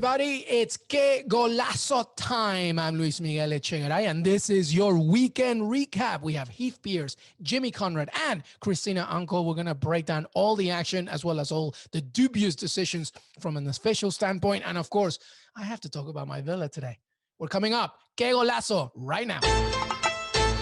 everybody. It's Que Golazo time. I'm Luis Miguel Echegaray, and this is your weekend recap. We have Heath, Pearce, Jimmy Conrad, and Christina Unkel. We're going to break down all the action as well as all the dubious decisions from an official standpoint. And of course, I have to talk about my Villa today. We're coming up. Que Golazo right now.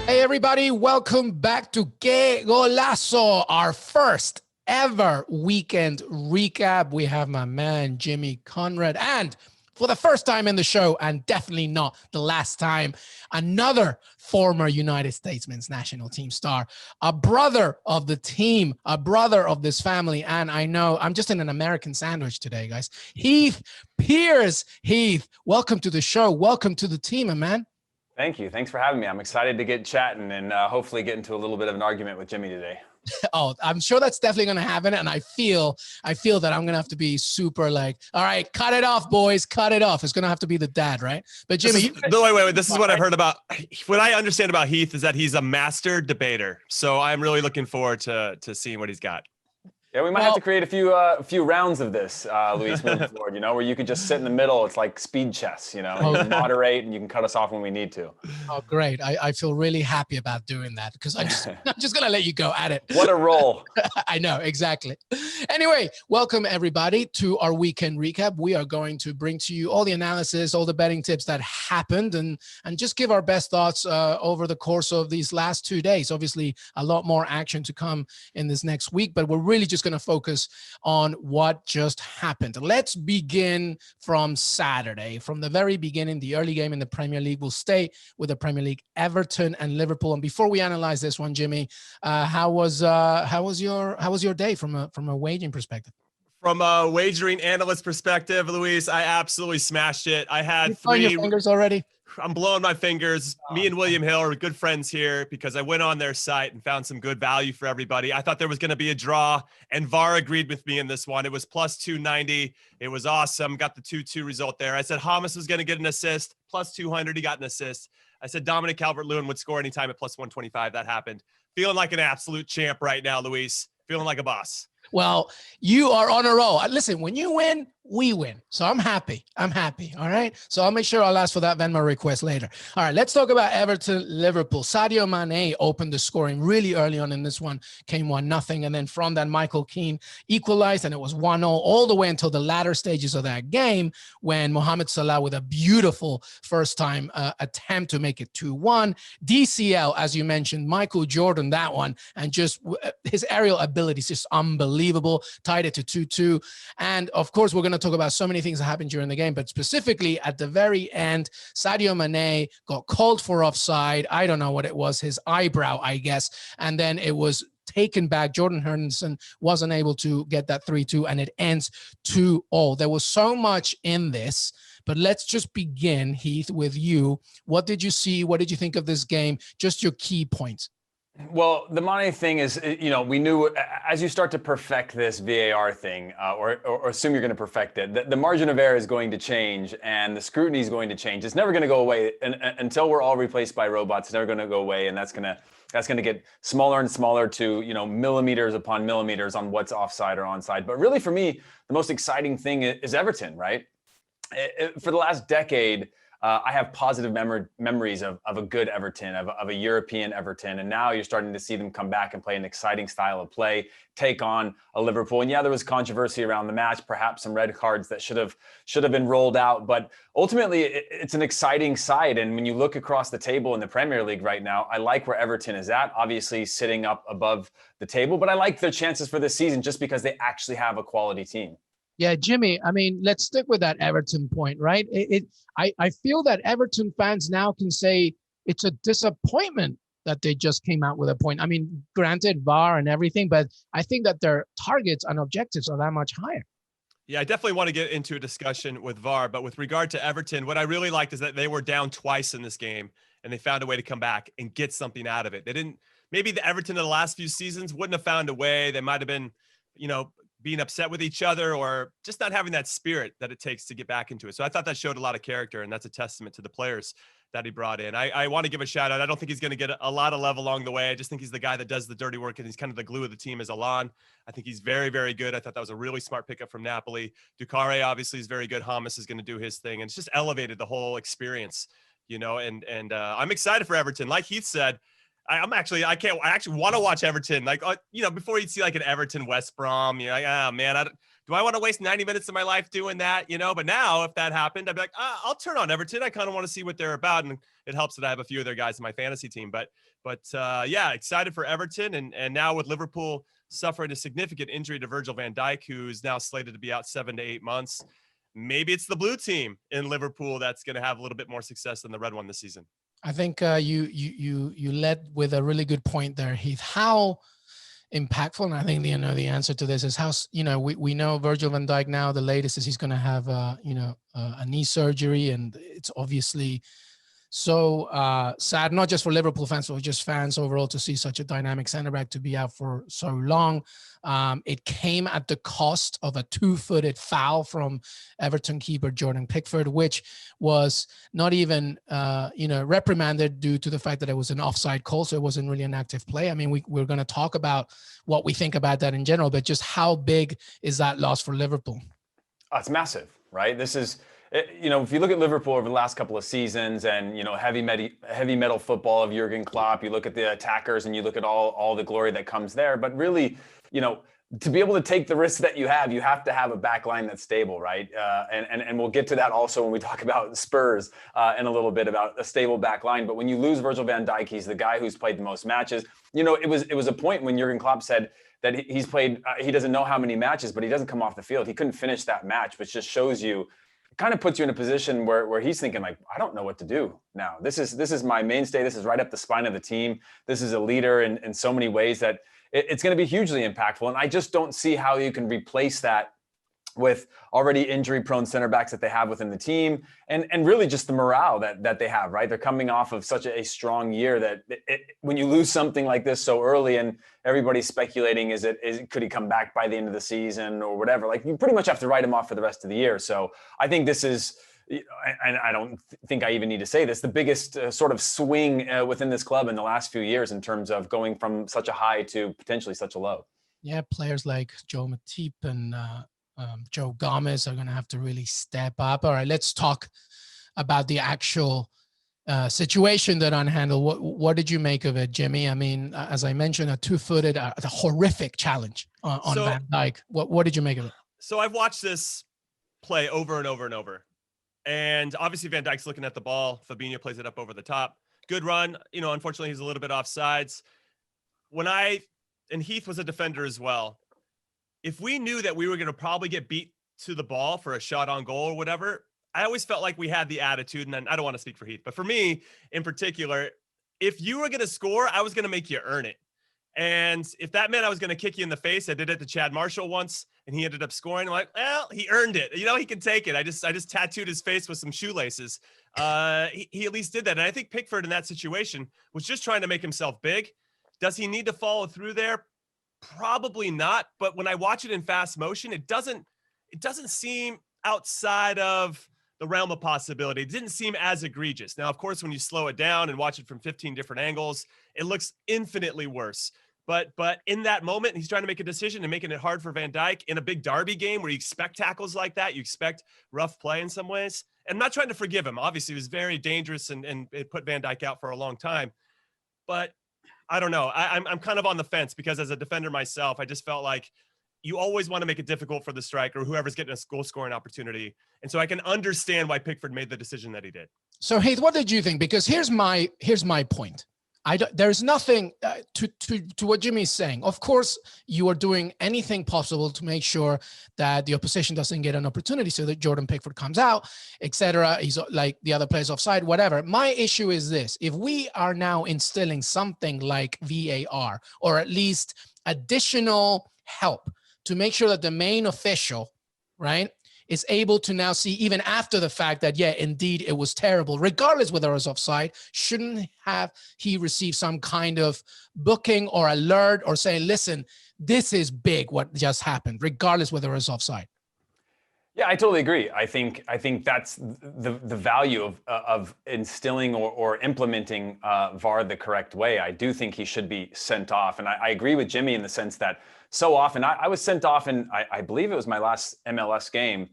Hey, everybody. Welcome back to Que Golazo, our first ever weekend recap. We have my man Jimmy Conrad, and for the first time in the show, and definitely not the last time, another former United States men's national team star, a brother of the team, a brother of this family. And I know I'm just in an American sandwich today, guys. Heath, Pearce. Heath, welcome to the show. Welcome to the team, man. Thank you. Thanks for having me. I'm excited to get chatting and hopefully get into a little bit of an argument with Jimmy today. Oh, I'm sure that's definitely going to happen. And I feel that I'm going to have to be super like, all right, cut it off, boys, cut it off. It's going to have to be the dad, right? But Jimmy, wait. This is what I've heard about. What I understand about Heath is that he's a master debater. So I'm really looking forward to seeing what he's got. Yeah, we might have to create a few rounds of this, Luis, moving forward, where you could just sit in the middle. It's like speed chess, you can moderate and you can cut us off when we need to. Oh, great. I feel really happy about doing that because I'm just going to let you go at it. What a role. I know, exactly. Anyway, welcome everybody to our weekend recap. We are going to bring to you all the analysis, all the betting tips that happened, and just give our best thoughts over the course of these last 2 days. Obviously, a lot more action to come in this next week, but we're really just going to focus on what just happened. Let's begin from Saturday. From the very beginning, the early game in the Premier League. We'll stay with the Premier League, Everton and Liverpool. And before we analyze this one, Jimmy, how was your day from a wagering perspective? From a wagering analyst perspective, Luis, I absolutely smashed it. I had three. Your fingers already? I'm blowing my fingers. Me and William Hill are good friends here because I went on their site and found some good value for everybody. I thought there was going to be a draw, and VAR agreed with me in this one. It was plus 290. It was awesome. Got the 2-2 result there. I said Hamas was going to get an assist, plus 200. He got an assist. I said Dominic Calvert-Lewin would score anytime at plus 125. That happened. Feeling like an absolute champ right now, Luis. Feeling like a boss. Well, you are on a roll. Listen, when you win, we win. So I'm happy. All right. So I'll make sure I'll ask for that Venmo request later. All right. Let's talk about Everton, Liverpool. Sadio Mane opened the scoring really early on in this one, came 1-0. And then from that, Michael Keane equalized, and it was 1-0 all the way until the latter stages of that game when Mohamed Salah with a beautiful first time attempt to make it 2-1. DCL, as you mentioned, Michael Jordan, that one, and just his aerial ability is just unbelievable, tied it to 2-2. And of course, we're going to talk about so many things that happened during the game, but specifically at the very end, Sadio Mane got called for offside. I don't know what it was, his eyebrow, I guess. And then it was taken back. Jordan Henderson wasn't able to get that 3-2, and it ends 2-0. There was so much in this, but let's just begin, Heath, with you. What did you see? What did you think of this game? Just your key points. Well, the Mane thing is, we knew as you start to perfect this VAR thing, or assume you're going to perfect it, the margin of error is going to change and the scrutiny is going to change. It's never going to go away until we're all replaced by robots. It's never going to go away, and that's going to get smaller and smaller to millimeters upon millimeters on what's offside or onside. But really, for me, the most exciting thing is Everton, right? For the last decade, I have positive memories of a good Everton, of a European Everton. And now you're starting to see them come back and play an exciting style of play, take on a Liverpool. And yeah, there was controversy around the match, perhaps some red cards that should have been rolled out. But ultimately, it's an exciting side. And when you look across the table in the Premier League right now, I like where Everton is at, obviously sitting up above the table. But I like their chances for this season just because they actually have a quality team. Yeah, Jimmy, I mean, let's stick with that Everton point, right? I feel that Everton fans now can say it's a disappointment that they just came out with a point. I mean, granted, VAR and everything, but I think that their targets and objectives are that much higher. Yeah, I definitely want to get into a discussion with VAR, but with regard to Everton, what I really liked is that they were down twice in this game, and they found a way to come back and get something out of it. They didn't, maybe the Everton of the last few seasons wouldn't have found a way. They might have been, being upset with each other or just not having that spirit that it takes to get back into it. So I thought that showed a lot of character, and that's a testament to the players. that he brought in. I want to give a shout out. I don't think he's going to get a lot of love along the way. I just think he's the guy that does the dirty work, and he's kind of the glue of the team as Alon. I think he's very, very good. I thought that was a really smart pickup from Napoli. Ducare obviously is very good. Hamas is going to do his thing, and it's just elevated the whole experience, you know, and I'm excited for Everton. Like Heath I actually want to watch Everton. Like, you know, before you'd see like an Everton West Brom, you're like, oh man, do I want to waste 90 minutes of my life doing that? You know, but now if that happened, I'd be like, I'll turn on Everton. I kind of want to see what they're about. And it helps that I have a few of their guys in my fantasy team, but yeah, excited for Everton. And now with Liverpool suffering a significant injury to Virgil van Dijk, who's now slated to be out 7 to 8 months, maybe it's the blue team in Liverpool that's going to have a little bit more success than the red one this season. I think you led with a really good point there, Heath. How impactful, and I think the answer to this is how, you know, we know Virgil van Dijk now. The latest is he's going to have a knee surgery, and it's obviously so sad, not just for Liverpool fans, but just fans overall, to see such a dynamic center back to be out for so long. It came at the cost of a 2-footed foul from Everton keeper Jordan Pickford, which was not even reprimanded due to the fact that it was an offside call, so it wasn't really an active play. I mean, we're going to talk about what we think about that in general, but just how big is that loss for Liverpool? It's massive, right? This is, you know, if you look at Liverpool over the last couple of seasons and, you know, heavy metal football of Jurgen Klopp, you look at the attackers and you look at all the glory that comes there. But really, you know, to be able to take the risks that you have to have a back line that's stable, right? And we'll get to that also when we talk about Spurs in a little bit, about a stable back line. But when you lose Virgil van Dijk, he's the guy who's played the most matches. You know, it was a point when Jurgen Klopp said that he's played, he doesn't know how many matches, but he doesn't come off the field. He couldn't finish that match, which just shows you, kind of puts you in a position where he's thinking like, I don't know what to do now. This is my mainstay. This is right up the spine of the team. This is a leader in so many ways that it's going to be hugely impactful. And I just don't see how you can replace that with already injury-prone center backs that they have within the team, and really just the morale that they have, right? They're coming off of such a strong year that when you lose something like this so early, and everybody's speculating, could he come back by the end of the season or whatever? Like, you pretty much have to write him off for the rest of the year. So I think this is, and I don't think I even need to say this, the biggest sort of swing within this club in the last few years in terms of going from such a high to potentially such a low. Yeah, players like Joe Matip and Joe Gomez are going to have to really step up. All right, let's talk about the actual situation that unhandled. What did you make of it, Jimmy? I mean, as I mentioned, a 2-footed, a horrific challenge on Van Dijk. What did you make of it? So I've watched this play over and over and over. And obviously Van Dijk's looking at the ball. Fabinho plays it up over the top. Good run. You know, unfortunately, he's a little bit offsides. And Heath was a defender as well. If we knew that we were going to probably get beat to the ball for a shot on goal or whatever, I always felt like we had the attitude, and I don't want to speak for Heath, but for me in particular, if you were going to score, I was going to make you earn it. And if that meant I was going to kick you in the face, I did it to Chad Marshall once, and he ended up scoring. I'm like, well, he earned it. You know, he can take it. I just tattooed his face with some shoelaces. He at least did that. And I think Pickford in that situation was just trying to make himself big. Does he need to follow through there? Probably not. But when I watch it in fast motion, it doesn't seem outside of the realm of possibility. It didn't seem as egregious. Now, of course, when you slow it down and watch it from 15 different angles, it looks infinitely worse. But in that moment, he's trying to make a decision and making it hard for Van Dijk in a big derby game where you expect tackles like that. You expect rough play in some ways. And I'm not trying to forgive him. Obviously, it was very dangerous and it put Van Dijk out for a long time. But I don't know. I'm kind of on the fence because as a defender myself, I just felt like you always want to make it difficult for the striker, whoever's getting a goal scoring opportunity. And so I can understand why Pickford made the decision that he did. So Heath, what did you think? Because here's my point. There's nothing to what Jimmy's saying. Of course, you are doing anything possible to make sure that the opposition doesn't get an opportunity so that Jordan Pickford comes out, etc. He's like the other players offside, whatever. My issue is this. If we are now instilling something like VAR, or at least additional help to make sure that the main official, right, is able to now see, even after the fact, that, yeah, indeed, it was terrible, regardless whether it was offside, shouldn't he receive some kind of booking or alert or say, listen, this is big what just happened, regardless whether it was offside? Yeah, I totally agree. I think that's the value of instilling or implementing VAR the correct way. I do think he should be sent off, and I agree with Jimmy in the sense that so often I was sent off, and I believe it was my last MLS game.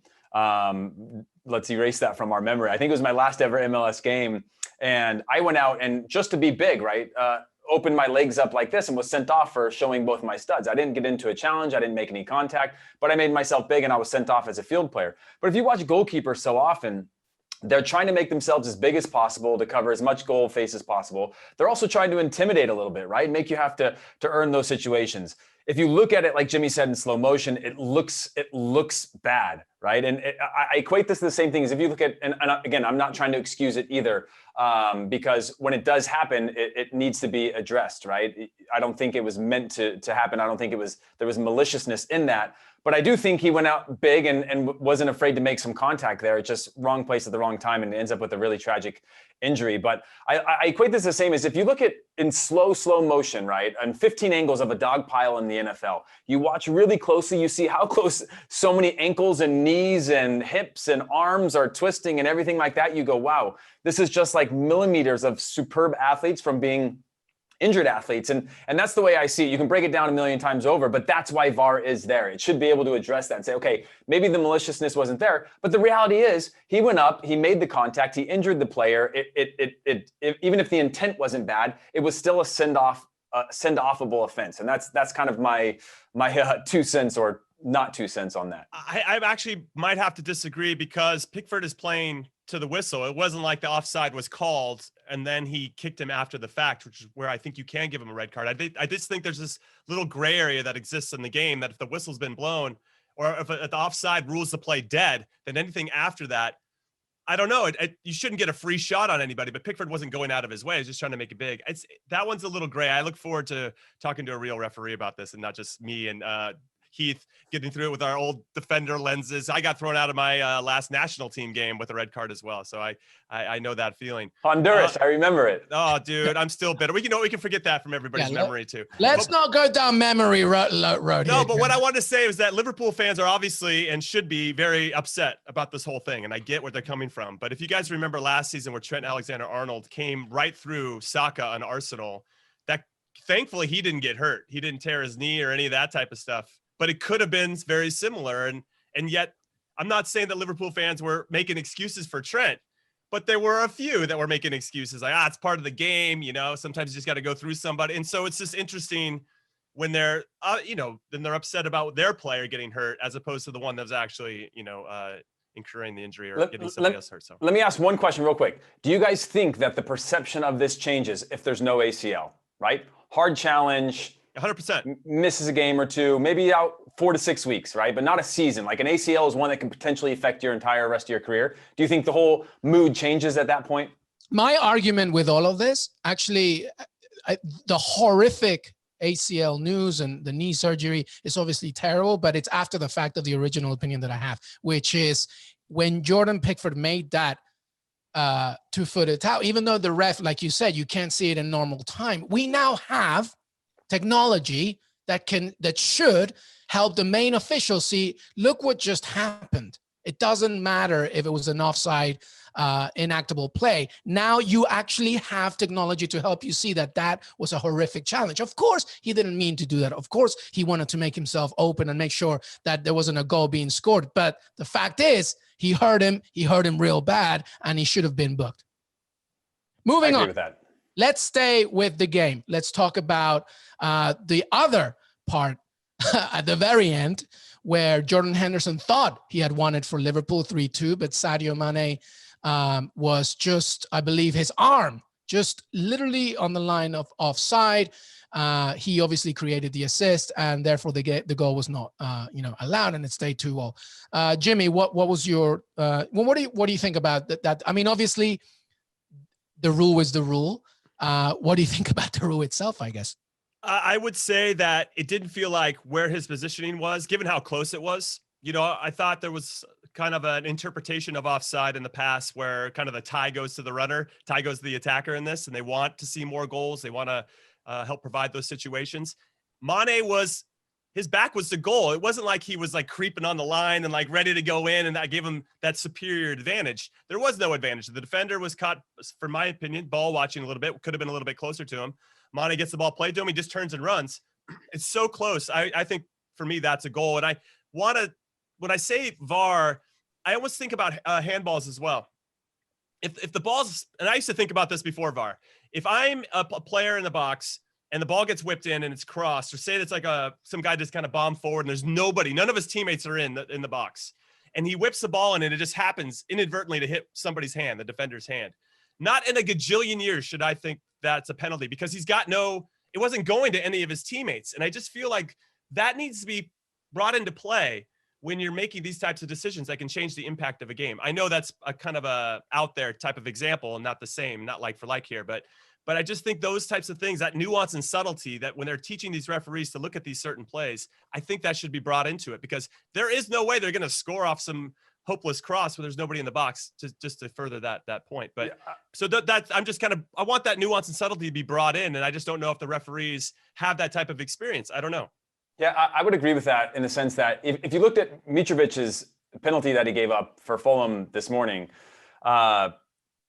Let's erase that from our memory. I think it was my last ever MLS game, and I went out and just to be big, right? Opened my legs up like this and was sent off for showing both my studs. I didn't get into a challenge. I didn't make any contact, but I made myself big and I was sent off as a field player. But if you watch goalkeepers so often, they're trying to make themselves as big as possible to cover as much goal face as possible. They're also trying to intimidate a little bit, right? Make you have to earn those situations. If you look at it, like Jimmy said, in slow motion, it looks bad, right? And I equate this to the same thing as if you look at, and again, I'm not trying to excuse it either, because when it does happen, it needs to be addressed, right? I don't think it was meant to happen. I don't think there was maliciousness in that. But I do think he went out big and wasn't afraid to make some contact there. It's just wrong place at the wrong time and ends up with a really tragic injury. But I equate this the same as if you look at in slow motion, right? And 15 angles of a dog pile in the NFL. You watch really closely, you see how close so many ankles and knees and hips and arms are twisting and everything like that. You go, wow, this is just like millimeters of superb athletes from being injured athletes. And that's the way I see it. You can break it down a million times over, but that's why VAR is there. It should be able to address that and say, okay, maybe the maliciousness wasn't there, but the reality is he went up, he made the contact, he injured the player. Even if the intent wasn't bad, it was still a send-offable offense. And that's kind of my 2 cents or not 2 cents on that. I actually might have to disagree because Pickford is playing to the whistle. It wasn't like the offside was called and then he kicked him after the fact, which is where I think you can give him a red card. I just think there's this little gray area that exists in the game that if the whistle's been blown or if the offside rules the play dead, then anything after that, I don't know. You shouldn't get a free shot on anybody, but Pickford wasn't going out of his way. He was just trying to make it big. That one's a little gray. I look forward to talking to a real referee about this and not just me and Heath getting through it with our old defender lenses. I got thrown out of my last national team game with a red card as well. So I know that feeling. Honduras, I remember it. Oh, dude, I'm still bitter. We can forget that from everybody's memory too. Let's not go down memory road. No, but what I want to say is that Liverpool fans are obviously and should be very upset about this whole thing. And I get where they're coming from. But if you guys remember last season where Trent Alexander-Arnold came right through Saka on Arsenal, that thankfully he didn't get hurt. He didn't tear his knee or any of that type of stuff. But it could have been very similar. And yet I'm not saying that Liverpool fans were making excuses for Trent, but there were a few that were making excuses like, it's part of the game. You know, sometimes you just got to go through somebody. And so it's just interesting when they're, then they're upset about their player getting hurt as opposed to the one that was actually, incurring the injury or getting somebody else hurt. So let me ask one question real quick. Do you guys think that the perception of this changes if there's no ACL, right? Hard challenge, 100%. misses a game or two, maybe out 4 to 6 weeks, right? But not a season. Like an ACL is one that can potentially affect your entire rest of your career. Do you think the whole mood changes at that point? My argument with all of this, actually, the horrific ACL news and the knee surgery is obviously terrible, but it's after the fact of the original opinion that I have, which is when Jordan Pickford made that two-footed towel, even though the ref, like you said, you can't see it in normal time, we now have technology that should help the main officials see, look what just happened. It doesn't matter if it was an offside, inactable play. Now you actually have technology to help you see that was a horrific challenge. Of course, he didn't mean to do that. Of course, he wanted to make himself open and make sure that there wasn't a goal being scored. But the fact is, he hurt him real bad, and he should have been booked. Moving on. With that. Let's stay with the game. Let's talk about the other part at the very end, where Jordan Henderson thought he had won it for Liverpool 3-2, but Sadio Mane was just, I believe, his arm just literally on the line of offside. He obviously created the assist, and therefore the goal was not, allowed, and it stayed 2-2. Jimmy, what was your? What do you think about that? I mean, obviously, the rule is the rule. What do you think about the rule itself, I guess? I would say that it didn't feel like where his positioning was, given how close it was. I thought there was kind of an interpretation of offside in the past where kind of the tie goes to the runner, tie goes to the attacker in this, and they want to see more goals. They want to help provide those situations. Mane was his back was the goal. It wasn't like he was like creeping on the line and like ready to go in, and that gave him that superior advantage. There was no advantage. The defender was caught, for my opinion, ball watching a little bit, could have been a little bit closer to him. Mane gets the ball played to him. He just turns and runs. It's so close. I think for me, that's a goal. And I want to, when I say VAR, I almost think about handballs as well. If the ball's, and I used to think about this before VAR, if I'm a player in the box and the ball gets whipped in and it's crossed, or say that's like some guy just kind of bombed forward and there's nobody, none of his teammates are in the box, and he whips the ball in and it just happens inadvertently to hit somebody's hand, the defender's hand. Not in a gajillion years should I think that's a penalty, because he's got it wasn't going to any of his teammates. And I just feel like that needs to be brought into play when you're making these types of decisions that can change the impact of a game. I know that's a kind of a out there type of example and not the same, not like for like here, but I just think those types of things, that nuance and subtlety, that when they're teaching these referees to look at these certain plays, I think that should be brought into it, because there is no way they're going to score off some hopeless cross where there's nobody in the box, just to further that point. But yeah. So that's, I'm just I want that nuance and subtlety to be brought in. And I just don't know if the referees have that type of experience. I don't know. Yeah, I would agree with that in the sense that if you looked at Mitrovic's penalty that he gave up for Fulham this morning,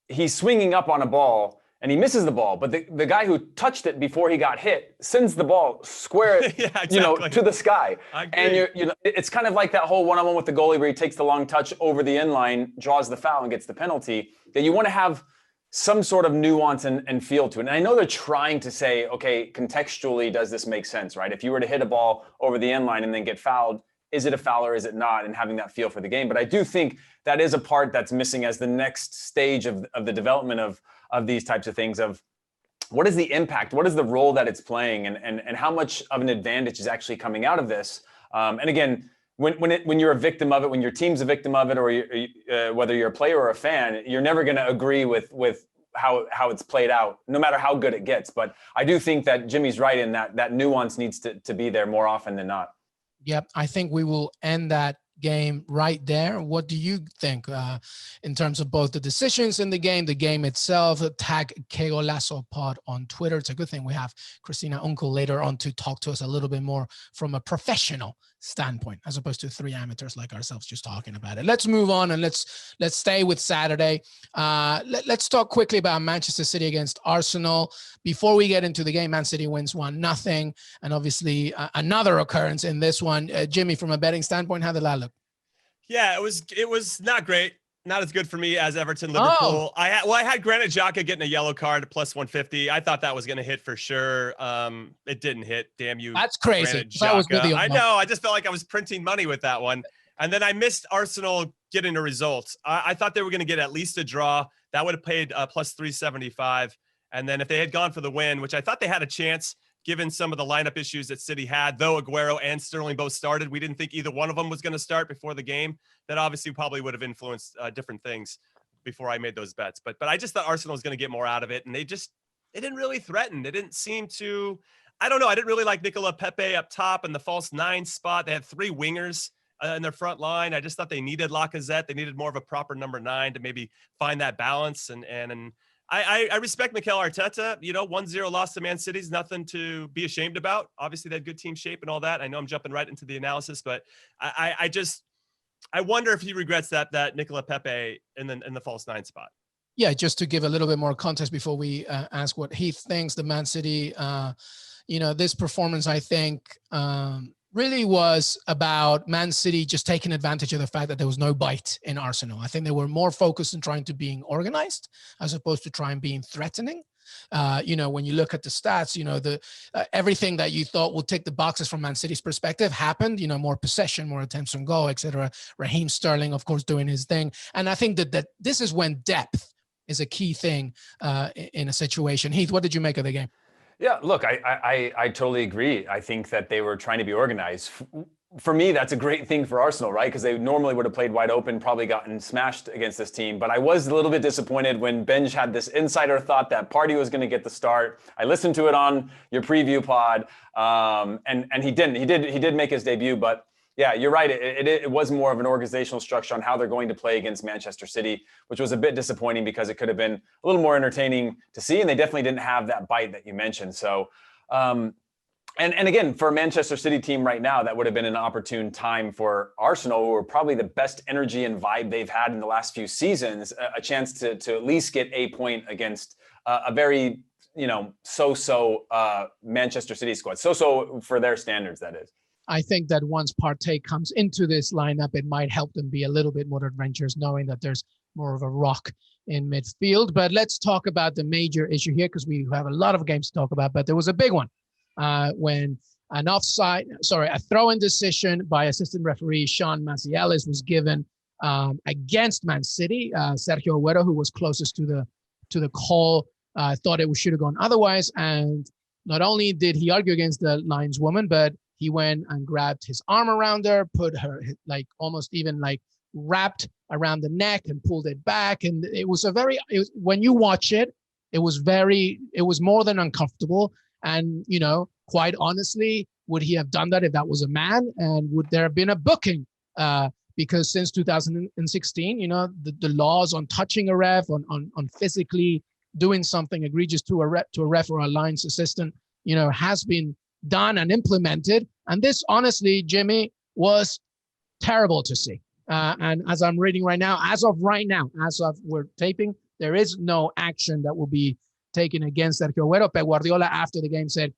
he's swinging up on a ball and he misses the ball, but the guy who touched it before he got hit sends the ball square, yeah, exactly. to the sky. I agree. And it's kind of like that whole one-on-one with the goalie where he takes the long touch over the end line, draws the foul, and gets the penalty. That you want to have some sort of nuance and feel to it. And I know they're trying to say, okay, contextually, does this make sense, right? If you were to hit a ball over the end line and then get fouled, is it a foul or is it not? And having that feel for the game. But I do think that is a part that's missing as the next stage of the development of these types of things, of what is the impact? What is the role that it's playing? And how much of an advantage is actually coming out of this? And again, when you're a victim of it, when your team's a victim of it, or whether you're a player or a fan, you're never going to agree with how it's played out, no matter how good it gets. But I do think that Jimmy's right in that nuance needs to be there more often than not. Yep, I think we will end that game right there. What do you think in terms of both the decisions in the game itself? Tag Golazo Pod on Twitter. It's a good thing we have Christina Unkel later on to talk to us a little bit more from a professional standpoint, as opposed to three amateurs like ourselves just talking about it. Let's move on and let's stay with Saturday. Let's talk quickly about Manchester City against Arsenal. Before we get into the game, Man City wins 1-0, and obviously another occurrence in this one. Jimmy, from a betting standpoint, how did that look? Yeah, it was not great. Not as good for me as Everton, Liverpool. Oh. I had Granit Xhaka getting a yellow card at plus 150. I thought that was going to hit for sure. It didn't hit. Damn you. That's crazy. That was I know. I just felt like I was printing money with that one. And then I missed Arsenal getting a result. I thought they were going to get at least a draw. That would have paid plus 375. And then if they had gone for the win, which I thought they had a chance, given some of the lineup issues that City had, though Aguero and Sterling both started, we didn't think either one of them was going to start before the game. That obviously probably would have influenced different things before I made those bets. But I just thought Arsenal was going to get more out of it, and they didn't really threaten. They didn't seem to. I don't know. I didn't really like Nicola Pepe up top in the false 9 spot. They had 3 wingers in their front line. I just thought they needed Lacazette. They needed more of a proper number 9 to maybe find that balance. And I respect Mikel Arteta. 1-0 loss to Man City is nothing to be ashamed about. Obviously, they had good team shape and all that. I know I'm jumping right into the analysis, but I wonder if he regrets that Nicola Pepe in the false 9 spot. Yeah, just to give a little bit more context before we ask what Heath thinks, the Man City, this performance, I think, really was about Man City just taking advantage of the fact that there was no bite in Arsenal. I think they were more focused on trying to being organized as opposed to trying being threatening. When you look at the stats, everything that you thought would tick the boxes from Man City's perspective happened, more possession, more attempts on goal, etc. Raheem Sterling, of course, doing his thing. And I think that this is when depth is a key thing in a situation. Heath, what did you make of the game? Yeah, look, I totally agree. I think that they were trying to be organized. For me, that's a great thing for Arsenal, right? Because they normally would have played wide open, probably gotten smashed against this team. But I was a little bit disappointed when Benj had this insider thought that Partey was going to get the start. I listened to it on your preview pod, and he didn't. He did make his debut, but yeah, you're right. It was more of an organizational structure on how they're going to play against Manchester City, which was a bit disappointing because it could have been a little more entertaining to see, and they definitely didn't have that bite that you mentioned. So, And again, for a Manchester City team right now, that would have been an opportune time for Arsenal, who are probably the best energy and vibe they've had in the last few seasons, a chance to at least get a point against a very, so-so Manchester City squad. So-so for their standards, that is. I think that once Partey comes into this lineup, it might help them be a little bit more adventurous, knowing that there's more of a rock in midfield. But let's talk about the major issue here, because we have a lot of games to talk about, but there was a big one. When a throw-in decision by assistant referee Sian Massey-Ellis was given against Man City. Sergio Aguero, who was closest to the call, thought it should have gone otherwise. And not only did he argue against the lineswoman, but he went and grabbed his arm around her, put her almost even wrapped around the neck and pulled it back. And it was when you watch it, it was more than uncomfortable. And, quite honestly, would he have done that if that was a man? And would there have been a booking? Because since 2016, the laws on touching a ref, on physically doing something egregious to a ref or a line's assistant, has been done and implemented. And this, honestly, Jimmy, was terrible to see. And as I'm reading right now, as of we're taping, there is no action that will be taken against Sergio Aguero. Pep Guardiola, after the game, said,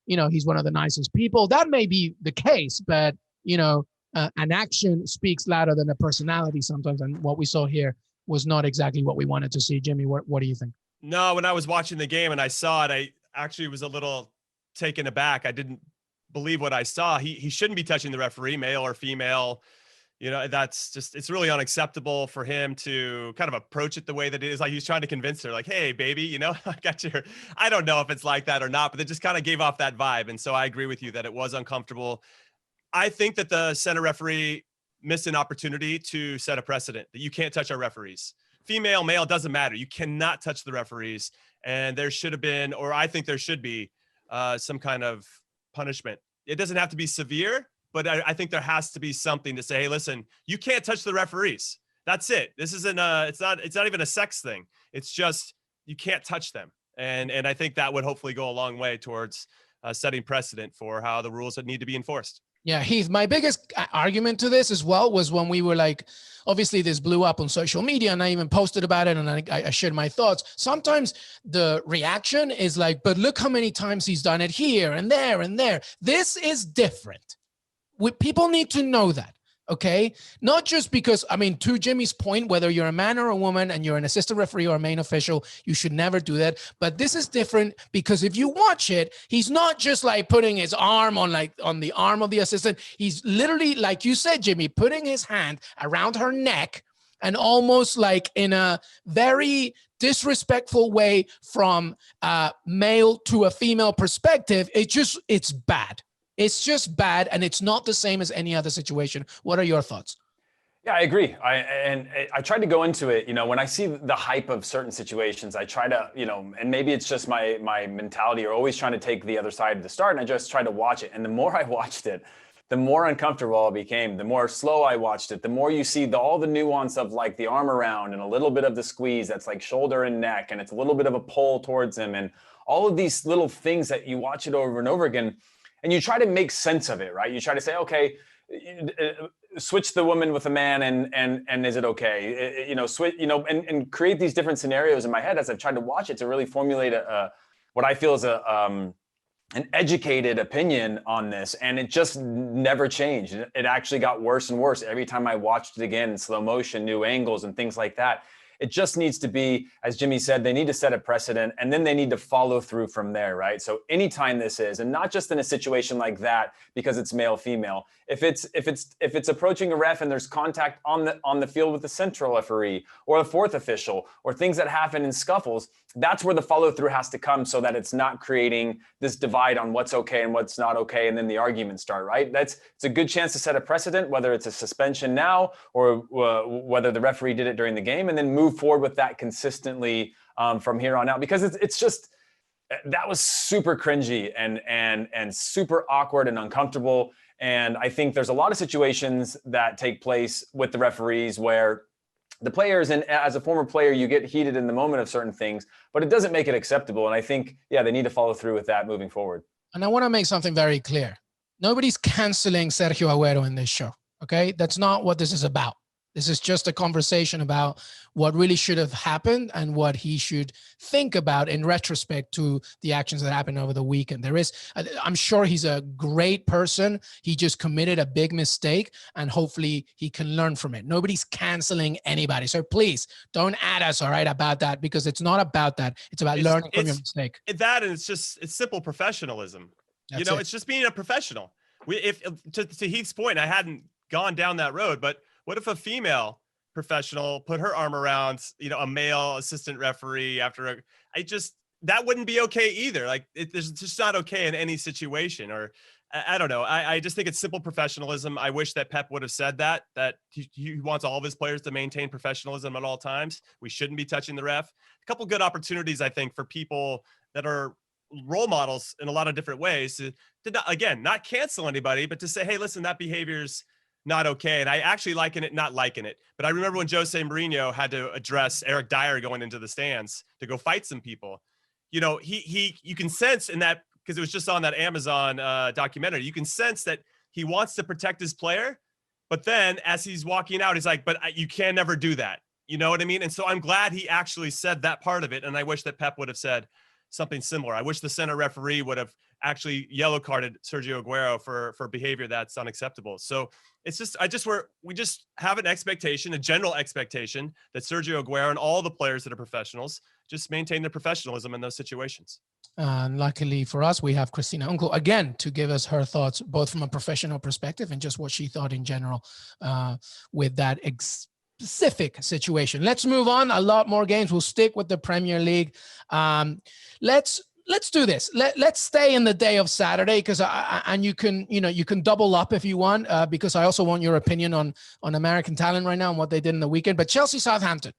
he's one of the nicest people. That may be the case, but, an action speaks louder than a personality sometimes. And what we saw here was not exactly what we wanted to see. Jimmy, what do you think? No, when I was watching the game and I saw it, I actually was a little taken aback. I didn't believe what I saw. He shouldn't be touching the referee, male or female. That's just, it's really unacceptable for him to kind of approach it the way that it is. Like he's trying to convince her, like, hey, baby, I got your, I don't know if it's like that or not, but it just kind of gave off that vibe. And so I agree with you that it was uncomfortable. I think that the center referee missed an opportunity to set a precedent that you can't touch our referees. Female, male, doesn't matter. You cannot touch the referees. And there should have been, or I think there should be some kind of punishment. It doesn't have to be severe, but I think there has to be something to say, hey, listen, you can't touch the referees. That's it. This isn't it's not even a sex thing. It's just, you can't touch them. And I think that would hopefully go a long way towards setting precedent for how the rules that need to be enforced. Yeah, Heath, my biggest argument to this as well was when we were obviously this blew up on social media and I even posted about it and I shared my thoughts. Sometimes the reaction is but look how many times he's done it here and there and there. This is different. People need to know that, okay? Not just because, to Jimmy's point, whether you're a man or a woman and you're an assistant referee or a main official, you should never do that. But this is different because if you watch it, he's not just putting his arm on the arm of the assistant. He's literally, like you said, Jimmy, putting his hand around her neck and almost in a very disrespectful way from a male to a female perspective. It's bad. It's just bad, and it's not the same as any other situation. What are your thoughts? Yeah, I agree. I tried to go into it, when I see the hype of certain situations, I try to, and maybe it's just my mentality or always trying to take the other side of the start, and I just try to watch it. And the more I watched it, the more uncomfortable I became, the more slow I watched it, the more you see all the nuance of the arm around and a little bit of the squeeze that's shoulder and neck, and it's a little bit of a pull towards him, and all of these little things that you watch it over and over again. And you try to make sense of it, right? You try to say, okay, switch the woman with the man, and is it okay? Switch, and create these different scenarios in my head as I've tried to watch it to really formulate what I feel is an educated opinion on this. And it just never changed. It actually got worse and worse every time I watched it again in slow motion, new angles and things like that. It just needs to be, as Jimmy said, they need to set a precedent and then they need to follow through from there, right? So anytime this is, and not just in a situation like that because it's male, female, if it's approaching a ref and there's contact on the field with the central referee or a fourth official or things that happen in scuffles, that's where the follow through has to come so that it's not creating this divide on what's okay and what's not okay. And then the arguments start, right? It's a good chance to set a precedent, whether it's a suspension now or whether the referee did it during the game, and then move forward with that consistently from here on out, because it's just, that was super cringy and super awkward and uncomfortable. And I think there's a lot of situations that take place with the referees where the players, and as a former player, you get heated in the moment of certain things, but it doesn't make it acceptable. And I think, yeah, they need to follow through with that moving forward. And I want to make something very clear. Nobody's canceling Sergio Aguero in this show. Okay. That's not what this is about. This is just a conversation about what really should have happened and what he should think about in retrospect to the actions that happened over the weekend. I'm sure he's a great person. He just committed a big mistake and hopefully he can learn from it. Nobody's canceling anybody. So please don't add us, all right, about that, because it's not about that. It's about learning from your mistake. That, and it's simple professionalism. It's just being a professional. To Heath's point, I hadn't gone down that road, but what if a female professional put her arm around, a male assistant referee that wouldn't be okay either. Like it's just not okay in any situation, or I don't know. I just think it's simple professionalism. I wish that Pep would have said that he wants all of his players to maintain professionalism at all times. We shouldn't be touching the ref. A couple good opportunities, I think, for people that are role models in a lot of different ways to not cancel anybody, but to say, hey, listen, that behavior's not okay. And I actually not liking it. But I remember when Jose Mourinho had to address Eric Dyer going into the stands to go fight some people. You can sense in that, because it was just on that Amazon documentary, you can sense that he wants to protect his player. But then as he's walking out, he's like, but you can never do that. You know what I mean? And so I'm glad he actually said that part of it. And I wish that Pep would have said something similar. I wish the center referee would have actually yellow carded Sergio Aguero for behavior that's unacceptable. So it's just, we just have an expectation, a general expectation that Sergio Aguero and all the players that are professionals just maintain their professionalism in those situations. And luckily for us, we have Christina Unkel again to give us her thoughts, both from a professional perspective and just what she thought in general with that specific situation. Let's move on. A lot more games. We'll stick with the Premier League. Let's do this. Let's stay in the day of Saturday, because and you can double up if you want, because I also want your opinion on American talent right now and what they did in the weekend. But Chelsea Southampton,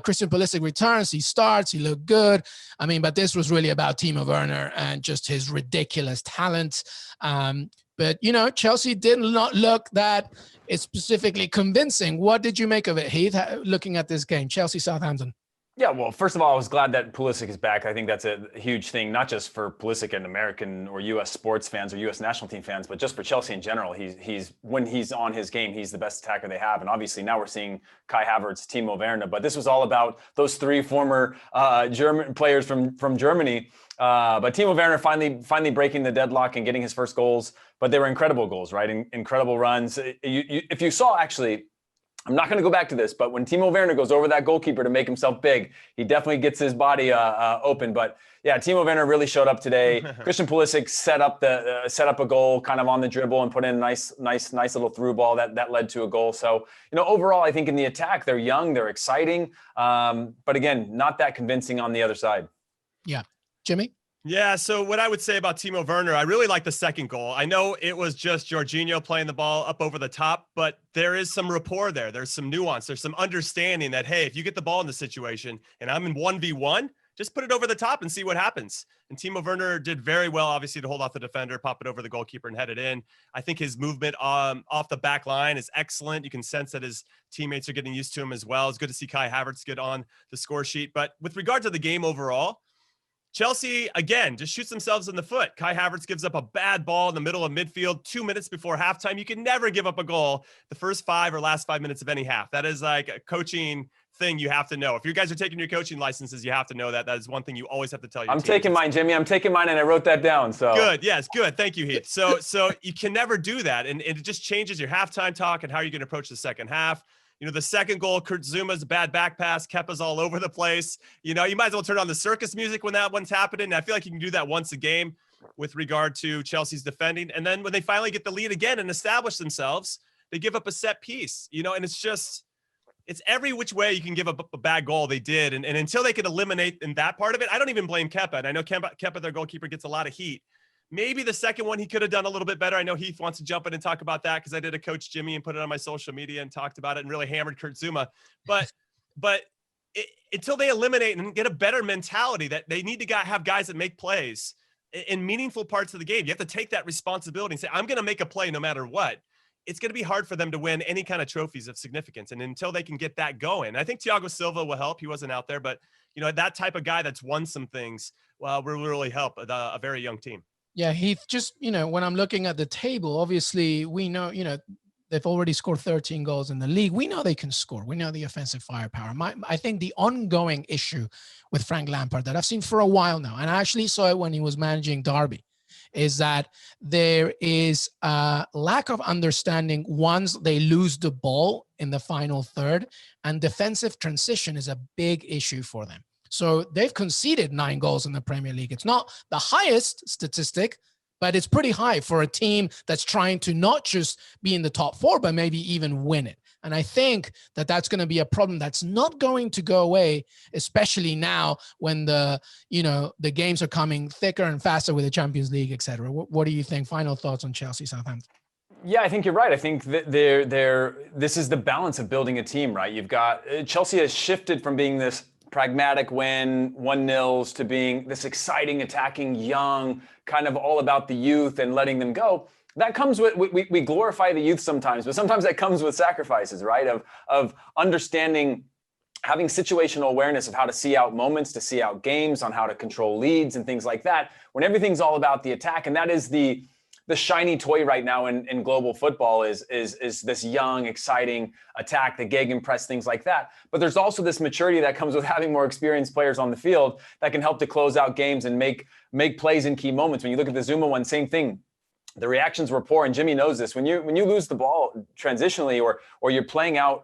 Christian Pulisic returns. He starts. He looked good. I mean, but this was really about Timo Werner and just his ridiculous talent. But Chelsea did not look that specifically convincing. What did you make of it, Heath? Looking at this game, Chelsea Southampton. Yeah, well, first of all, I was glad that Pulisic is back. I think that's a huge thing, not just for Pulisic and American or U.S. sports fans or U.S. national team fans, but just for Chelsea in general. He's when he's on his game, he's the best attacker they have. And obviously now we're seeing Kai Havertz, Timo Werner. But this was all about those three former German players from Germany. But Timo Werner finally breaking the deadlock and getting his first goals. But they were incredible goals, right? Incredible runs. If you saw, actually, I'm not going to go back to this, but when Timo Werner goes over that goalkeeper to make himself big, he definitely gets his body open. But yeah, Timo Werner really showed up today. Christian Pulisic set up a goal kind of on the dribble and put in a nice little through ball that led to a goal. So overall, I think in the attack, they're young, they're exciting, but again, not that convincing on the other side. Yeah, Jimmy. Yeah, so what I would say about Timo Werner, I really like the second goal. I know it was just Jorginho playing the ball up over the top, but there is some rapport there. There's some nuance. There's some understanding that, hey, if you get the ball in the situation and I'm in 1v1, just put it over the top and see what happens. And Timo Werner did very well, obviously, to hold off the defender, pop it over the goalkeeper and head it in. I think his movement off the back line is excellent. You can sense that his teammates are getting used to him as well. It's good to see Kai Havertz get on the score sheet. But with regard to the game overall, Chelsea, again, just shoots themselves in the foot. Kai Havertz gives up a bad ball in the middle of midfield 2 minutes before halftime. You can never give up a goal the first 5 or last 5 minutes of any half. That is like a coaching thing you have to know. If you guys are taking your coaching licenses, you have to know that. That is one thing you always have to tell your I'm taking mine, Jimmy. I'm taking mine, and I wrote that down. So good. Yes, good. Thank you, Heath. So you can never do that. And it just changes your halftime talk and how you're going to approach the second half. The second goal, Kurt Zuma's a bad back pass. Kepa's all over the place. You might as well turn on the circus music when that one's happening. And I feel like you can do that once a game with regard to Chelsea's defending. And then when they finally get the lead again and establish themselves, they give up a set piece, and it's every which way you can give up a bad goal. They did. And until they can eliminate in that part of it, I don't even blame Kepa. And I know Kepa, their goalkeeper, gets a lot of heat. Maybe the second one he could have done a little bit better. I know Heath wants to jump in and talk about that because I did a Coach Jimmy and put it on my social media and talked about it and really hammered Kurt Zouma. But until they eliminate and get a better mentality that they need to have guys that make plays in meaningful parts of the game, you have to take that responsibility and say, I'm going to make a play no matter what. It's going to be hard for them to win any kind of trophies of significance. And until they can get that going, I think Thiago Silva will help. He wasn't out there, but that type of guy that's won some things will really help a very young team. Yeah, Heath, just, when I'm looking at the table, obviously we know, they've already scored 13 goals in the league. We know they can score. We know the offensive firepower. I think the ongoing issue with Frank Lampard that I've seen for a while now, and I actually saw it when he was managing Derby, is that there is a lack of understanding once they lose the ball in the final third, and defensive transition is a big issue for them. So they've conceded 9 goals in the Premier League. It's not the highest statistic, but it's pretty high for a team that's trying to not just be in the top 4, but maybe even win it. And I think that that's going to be a problem that's not going to go away, especially now when the games are coming thicker and faster with the Champions League, et cetera. What do you think? Final thoughts on Chelsea, Southampton? Yeah, I think you're right. I think that this is the balance of building a team, right? You've got Chelsea has shifted from being this pragmatic win, 1-0s, to being this exciting, attacking, young, kind of all about the youth and letting them go. That comes with, we glorify the youth sometimes, but sometimes that comes with sacrifices, right? Of understanding, having situational awareness of how to see out moments, to see out games, on how to control leads and things like that, when everything's all about the attack. And that is the shiny toy right now in global football is this young, exciting attack, the gegenpress, things like that. But there's also this maturity that comes with having more experienced players on the field that can help to close out games and make plays in key moments. When you look at the Zuma one, same thing. The reactions were poor, and Jimmy knows this. When you lose the ball transitionally, or you're playing out,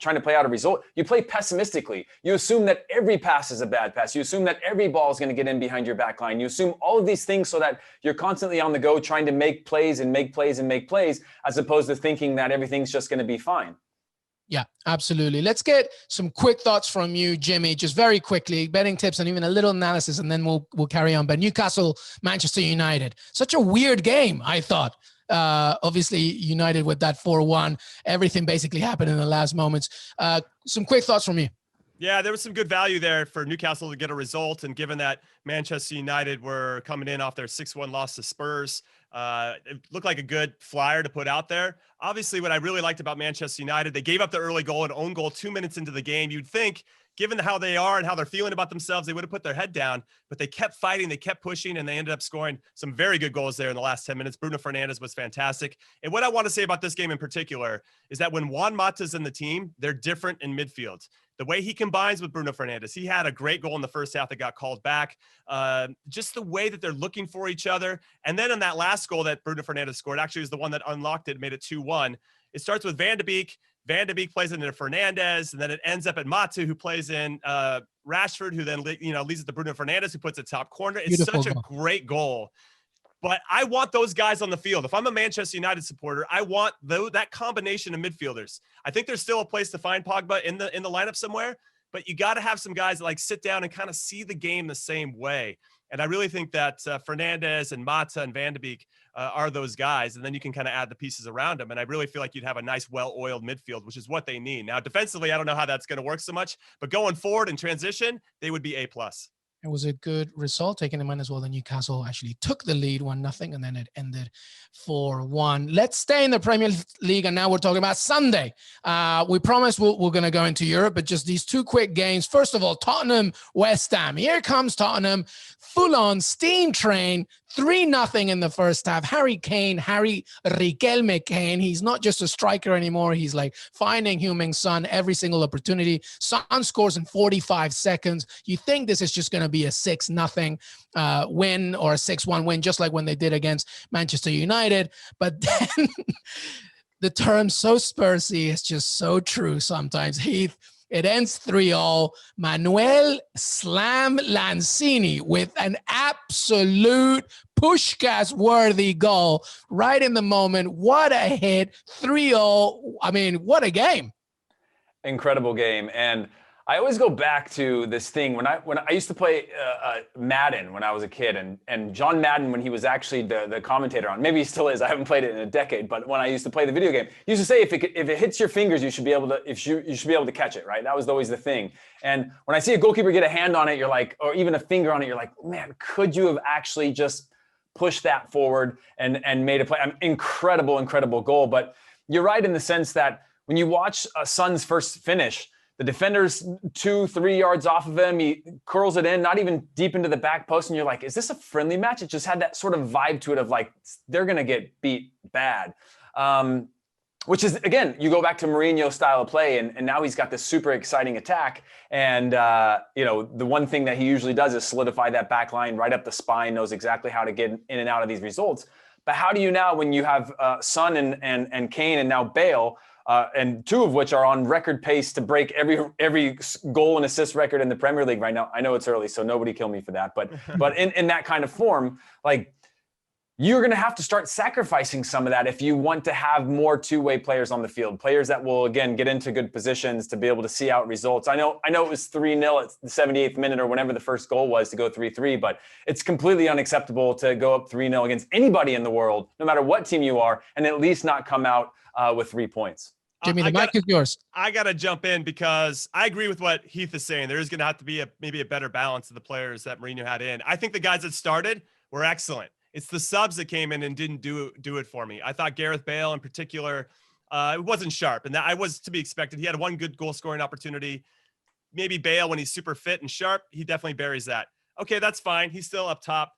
trying to play out a result, you play pessimistically. You assume that every pass is a bad pass. You assume that every ball is going to get in behind your back line. You assume all of these things so that you're constantly on the go, trying to make plays and make plays and make plays, as opposed to thinking that everything's just going to be fine. Yeah, absolutely. Let's get some quick thoughts from you, Jimmy, just very quickly, betting tips and even a little analysis, and then we'll carry on. But Newcastle, Manchester United, such a weird game, I thought. Obviously, United with that 4-1, everything basically happened in the last moments. Some quick thoughts from you. Yeah, there was some good value there for Newcastle to get a result. And given that Manchester United were coming in off their 6-1 loss to Spurs, it looked like a good flyer to put out there. Obviously, what I really liked about Manchester United, they gave up the early goal, an own goal 2 minutes into the game. You'd think, given how they are and how they're feeling about themselves, they would have put their head down, but they kept fighting, they kept pushing, and they ended up scoring some very good goals there in the last 10 minutes. Bruno Fernandes was fantastic. And what I want to say about this game in particular is that when Juan Mata's in the team, they're different in midfield. The way he combines with Bruno Fernandes, he had a great goal in the first half that got called back. Just the way that they're looking for each other. And then in that last goal that Bruno Fernandes scored, actually was the one that unlocked it, made it 2-1. It starts with Van de Beek. Van de Beek plays it into Fernandes, and then it ends up at Mata, who plays in Rashford, who then leads it to Bruno Fernandes, who puts it top corner. It's Beautiful such goal. A great goal. But I want those guys on the field. If I'm a Manchester United supporter, I want that combination of midfielders. I think there's still a place to find Pogba in the lineup somewhere, but you got to have some guys that like sit down and kind of see the game the same way. And I really think that Fernandes and Mata and Van de Beek are those guys. And then you can kind of add the pieces around them. And I really feel like you'd have a nice, well-oiled midfield, which is what they need. Now, defensively, I don't know how that's going to work so much, but going forward in transition, they would be A+. It was a good result, taking in mind as well that Newcastle actually took the lead 1-0, and then it ended 4-1. Let's stay in the Premier League, and now we're talking about Sunday. We promised we're going to go into Europe, but just these 2 quick games. First of all, Tottenham, West Ham. Here comes Tottenham, full-on steam train, 3-0 in the first half. Harry Riquelme Kane, he's not just a striker anymore. He's like finding Heung-min Son every single opportunity. Son scores in 45 seconds. You think this is just going to be a 6-0 win or a 6-1 win, just like when they did against Manchester United. But then the term so Spursy is just so true sometimes. Heath, it ends 3-0. Manuel Slam Lanzini with an absolute Puskás-worthy goal right in the moment. What a hit. 3-0. I mean, what a game. Incredible game. And I always go back to this thing when I used to play Madden when I was a kid, and John Madden, when he was actually the commentator on, maybe he still is, I haven't played it in a decade, but when I used to play the video game, he used to say if it hits your fingers, you should be able to catch it, right? That was always the thing. And when I see a goalkeeper get a hand on it, you're like, or even a finger on it, you're like, man, could you have actually just pushed that forward and made a play? Incredible goal. But you're right in the sense that when you watch Son's first finish, The defender's 2-3 yards off of him. He curls it in, not even deep into the back post. And you're like, is this a friendly match? It just had that sort of vibe to it of like, they're going to get beat bad. Which is, again, you go back to Mourinho's style of play, and now he's got this super exciting attack. And, the one thing that he usually does is solidify that back line right up the spine, knows exactly how to get in and out of these results. But how do you now, when you have Son and Kane and now Bale, and two of which are on record pace to break every goal and assist record in the Premier League right now? I know it's early, so nobody kill me for that. But in that kind of form, like, you're going to have to start sacrificing some of that if you want to have more two-way players on the field, players that will, again, get into good positions to be able to see out results. I know it was 3-0 at the 78th minute or whenever the first goal was to go 3-3, but it's completely unacceptable to go up 3-0 against anybody in the world, no matter what team you are, and at least not come out with 3 points. Jimmy, the mic is yours. I got to jump in because I agree with what Heath is saying. There is going to have to be maybe a better balance of the players that Mourinho had in. I think the guys that started were excellent. It's the subs that came in and didn't do it for me. I thought Gareth Bale in particular, it wasn't sharp, and that was to be expected. He had one good goal scoring opportunity. Maybe Bale, when he's super fit and sharp, he definitely buries that. Okay, that's fine. He's still up top.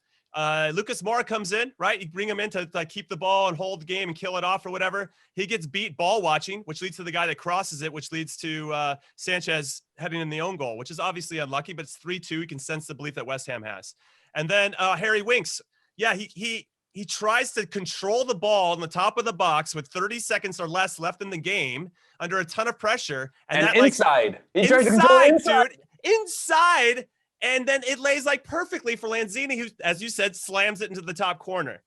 Lucas Moura comes in, right? You bring him in to like keep the ball and hold the game and kill it off or whatever. He gets beat ball watching, which leads to the guy that crosses it, which leads to Sanchez heading in the own goal, which is obviously unlucky, but it's 3-2. You can sense the belief that West Ham has. And then Harry Winks. Yeah, he tries to control the ball on the top of the box with 30 seconds or less left in the game under a ton of pressure. And that, inside. He tries to control inside. Dude, inside. And then it lays like perfectly for Lanzini, who, as you said, slams it into the top corner.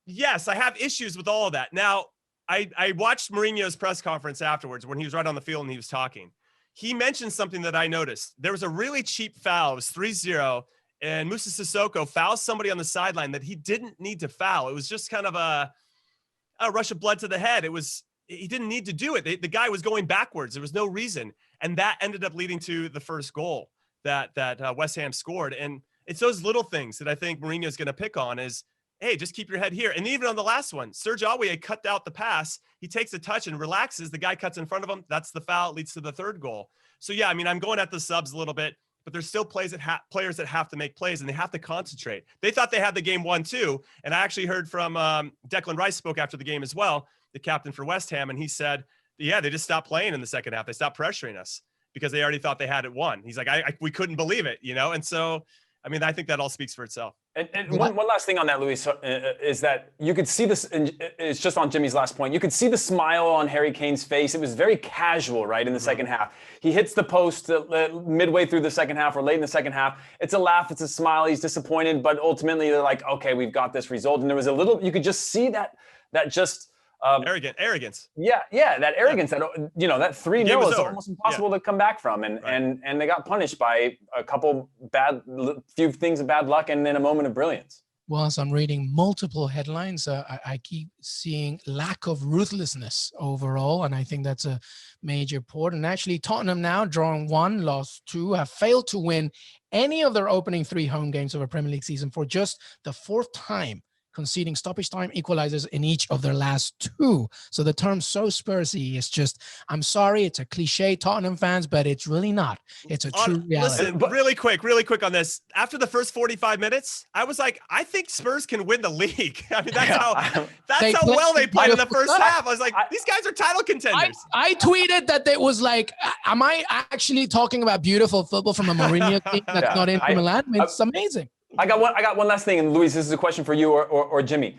Yes, I have issues with all of that. Now, I watched Mourinho's press conference afterwards when he was right on the field and he was talking. He mentioned something that I noticed. There was a really cheap foul. It was 3-0. And Moussa Sissoko fouls somebody on the sideline that he didn't need to foul. It was just kind of a rush of blood to the head. He didn't need to do it. The guy was going backwards. There was no reason. And that ended up leading to the first goal that West Ham scored. And it's those little things that I think Mourinho is going to pick on is, hey, just keep your head here. And even on the last one, Sergio Aguero cut out the pass. He takes a touch and relaxes. The guy cuts in front of him. That's the foul. It leads to the third goal. So, yeah, I mean, I'm going at the subs a little bit. But there's still players that have to make plays and they have to concentrate. They thought they had the game won too. And I actually heard from Declan Rice spoke after the game as well, the captain for West Ham. And he said, yeah, they just stopped playing in the second half. They stopped pressuring us because they already thought they had it won. He's like, we couldn't believe it, And so, I mean, I think that all speaks for itself. And one last thing on that, Luis, is that you could see this, and it's just on Jimmy's last point, you could see the smile on Harry Kane's face. It was very casual, right, in the second half. He hits the post midway through the second half or late in the second half. It's a laugh, it's a smile, he's disappointed, but ultimately they're like, okay, we've got this result. And there was a little, you could just see that just... arrogance. Yeah, that arrogance. That that 3-0 is almost impossible to come back from, and they got punished by a few things of bad luck, and then a moment of brilliance. Well, as I'm reading multiple headlines, I keep seeing lack of ruthlessness overall, and I think that's a major point. And actually, Tottenham now drawn 1, lost 2, have failed to win any of their opening 3 home games of a Premier League season for just the 4th time, conceding stoppage time equalizers in each of their last 2. So the term "so Spursy" is just, I'm sorry, it's a cliche, Tottenham fans, but it's really not. It's a true reality. Listen, really quick on this. After the first 45 minutes, I was like, I think Spurs can win the league. I mean, that's how well they played in the first half. I was like, these guys are title contenders. I tweeted that it was like, am I actually talking about beautiful football from a Mourinho team that's not in Milan? It's amazing. I got one last thing, and Luis, this is a question for you or Jimmy.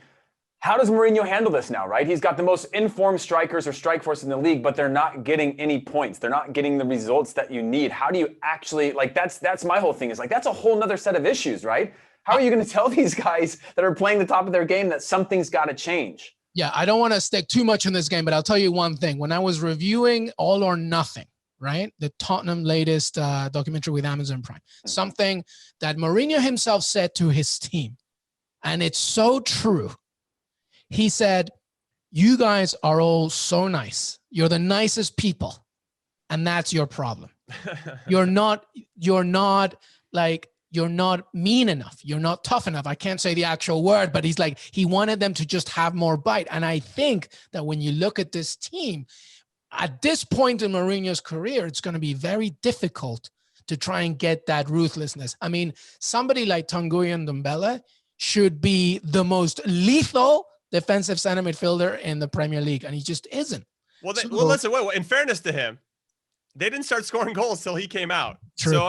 How does Mourinho handle this now, right? He's got the most informed strikers or strike force in the league, but they're not getting any points. They're not getting the results that you need. How do you actually, that's my whole thing, is like, that's a whole nother set of issues, right? How are you going to tell these guys that are playing the top of their game that something's got to change? Yeah, I don't want to stick too much in this game, but I'll tell you one thing. When I was reviewing All or Nothing, right? The Tottenham latest documentary with Amazon Prime. Something that Mourinho himself said to his team, and it's so true. He said, you guys are all so nice. You're the nicest people, and that's your problem. You're not mean enough. You're not tough enough. I can't say the actual word, but he wanted them to just have more bite. And I think that when you look at this team, at this point in Mourinho's career, it's going to be very difficult to try and get that ruthlessness. I mean, somebody like Tanguy Ndombele should be the most lethal defensive center midfielder in the Premier League, and he just isn't. Well, listen, wait, in fairness to him, they didn't start scoring goals till he came out. True. So,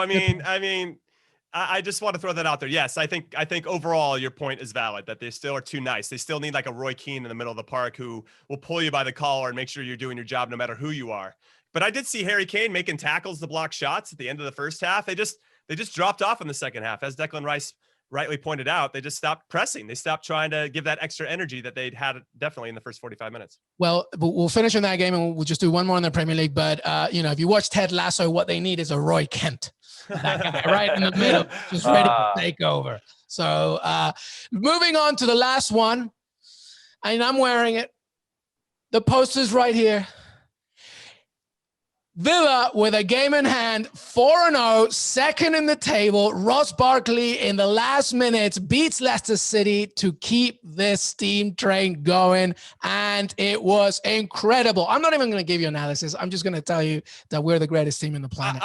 I just want to throw that out there. Yes, I think overall your point is valid, that they still are too nice. They still need like a Roy Keane in the middle of the park who will pull you by the collar and make sure you're doing your job no matter who you are. But I did see Harry Kane making tackles to block shots at the end of the first half. They just dropped off in the second half. As Declan Rice rightly pointed out, they just stopped pressing. They stopped trying to give that extra energy that they'd had definitely in the first 45 minutes. Well, we'll finish on that game and we'll just do one more in the Premier League. But, if you watch Ted Lasso, what they need is a Roy Kent. That guy right in the middle, just ready to take over. So moving on to the last one, and I'm wearing it. The poster's right here. Villa with a game in hand, 4-0, second in the table. Ross Barkley in the last minutes beats Leicester City to keep this steam train going, and it was incredible. I'm not even going to give you analysis. I'm just going to tell you that we're the greatest team in the planet.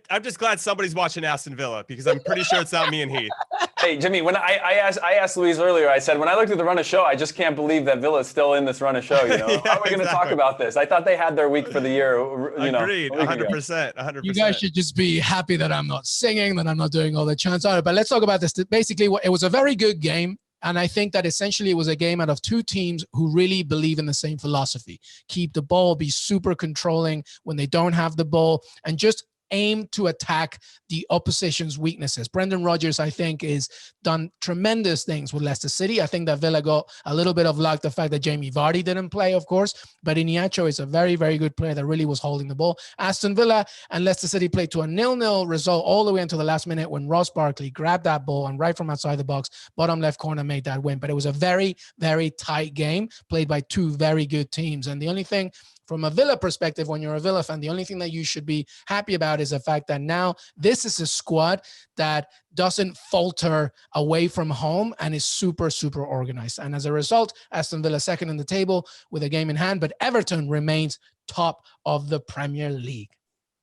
I'm just glad somebody's watching Aston Villa, because I'm pretty sure it's not me and Heath. Hey, Jimmy, when I asked Louise earlier, I said, when I looked at the run of show, I just can't believe that Villa's still in this run of show. Yeah, how are we going to talk about this? I thought they had their week for the year. Agreed, 100%. 100%. You guys should just be happy that I'm not singing, that I'm not doing all the chants on it. But let's talk about this. Basically, it was a very good game. And I think that essentially it was a game out of two teams who really believe in the same philosophy. Keep the ball, be super controlling when they don't have the ball, and just aim to attack the opposition's weaknesses. Brendan Rodgers, I think, is done tremendous things with Leicester City. I think that Villa got a little bit of luck, the fact that Jamie Vardy didn't play, of course, but Iheanacho is a very, very good player that really was holding the ball. Aston Villa and Leicester City played to a 0-0 result all the way until the last minute when Ross Barkley grabbed that ball and right from outside the box, bottom left corner, made that win. But it was a very, very tight game played by two very good teams. And the only thing from a Villa perspective, when you're a Villa fan, the only thing that you should be happy about is the fact that now this is a squad that doesn't falter away from home and is super, super organized. And as a result, Aston Villa second in the table with a game in hand, but Everton remains top of the Premier League.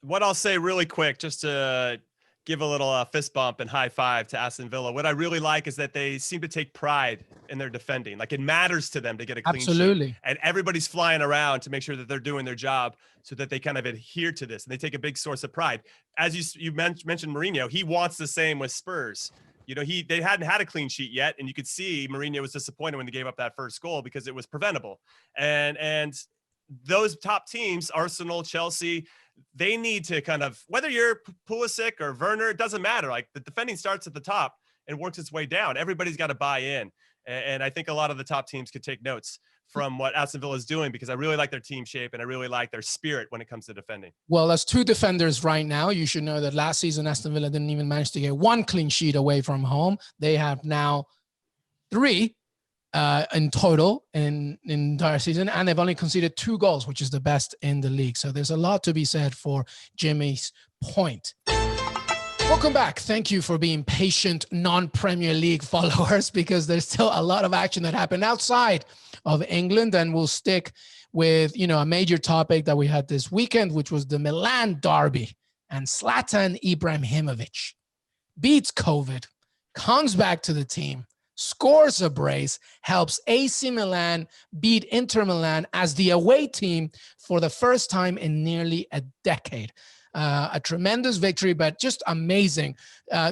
What I'll say really quick, just to give a little fist bump and high five to Aston Villa. What I really like is that they seem to take pride in their defending. Like, it matters to them to get a clean sheet. And everybody's flying around to make sure that they're doing their job so that they kind of adhere to this. And they take a big source of pride. As you mentioned Mourinho, he wants the same with Spurs. They hadn't had a clean sheet yet. And you could see Mourinho was disappointed when they gave up that first goal because it was preventable. And those top teams, Arsenal, Chelsea, they need to kind of, whether you're Pulisic or Werner, it doesn't matter. Like, the defending starts at the top and works its way down. Everybody's got to buy in. And I think a lot of the top teams could take notes from what Aston Villa is doing, because I really like their team shape and I really like their spirit when it comes to defending. Well, as two defenders right now, you should know that last season Aston Villa didn't even manage to get one clean sheet away from home. They have now 3 in total in entire season, and they've only conceded 2 goals, which is the best in the league. So there's a lot to be said for Jimmy's point. Welcome back. Thank you for being patient non-Premier League followers, because there's still a lot of action that happened outside of England, and we'll stick with, a major topic that we had this weekend, which was the Milan Derby. And Zlatan Ibrahimovic beats COVID, comes back to the team, scores a brace, helps AC Milan beat Inter Milan as the away team for the first time in nearly a decade. A tremendous victory, but just amazing.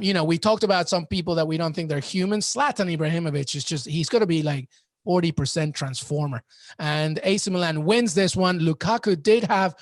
We talked about some people that we don't think they're human. Zlatan Ibrahimovic is he's going to be like 40% transformer. And AC Milan wins this one. Lukaku did have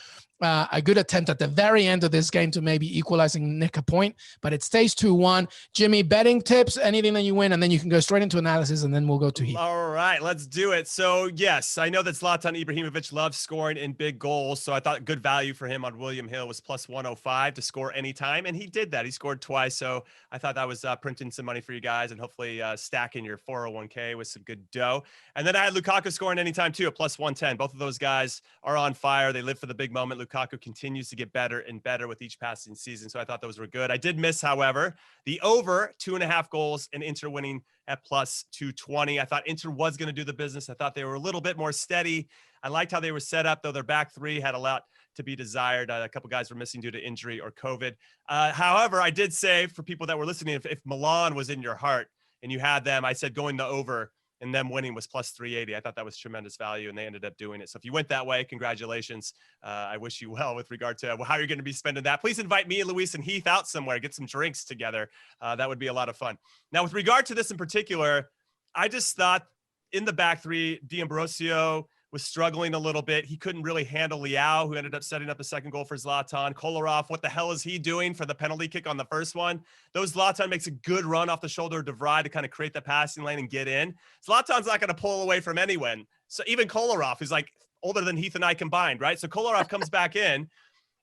a good attempt at the very end of this game to maybe equalize and nick a point, but it stays 2-1. Jimmy, betting tips, anything that you win, and then you can go straight into analysis, and then we'll go to Heath. All right, let's do it. So, yes, I know that Zlatan Ibrahimovic loves scoring in big goals, so I thought good value for him on William Hill was plus 105 to score anytime, and he did that. He scored twice, so I thought that was printing some money for you guys and hopefully stacking your 401k with some good dough. And then I had Lukaku scoring anytime, too, at plus 110. Both of those guys are on fire. They live for the big moment. Lukaku continues to get better and better with each passing season, so I thought those were good. I did miss, however, the over 2.5 goals and Inter winning at plus 220. I thought Inter was going to do the business. I thought they were a little bit more steady. I liked how they were set up, though their back three had a lot to be desired. A couple guys were missing due to injury or COVID. However, I did say for people that were listening, if Milan was in your heart and you had them, I said going the over and them winning was plus 380. I thought that was tremendous value, and they ended up doing it. So if you went that way, congratulations. I wish you well with regard to how you're going to be spending that. Please invite me and Luis and Heath out somewhere, get some drinks together. That would be a lot of fun. Now, with regard to this in particular, I just thought in the back three, D'Ambrosio was struggling a little bit. He couldn't really handle Leao, who ended up setting up the second goal for Zlatan. Kolarov, what the hell is he doing for the penalty kick on the first one? Zlatan makes a good run off the shoulder of De Vrij to kind of create the passing lane and get in. Zlatan's not going to pull away from anyone. So even Kolarov, who's like older than Heath and I combined, right? So Kolarov comes back in,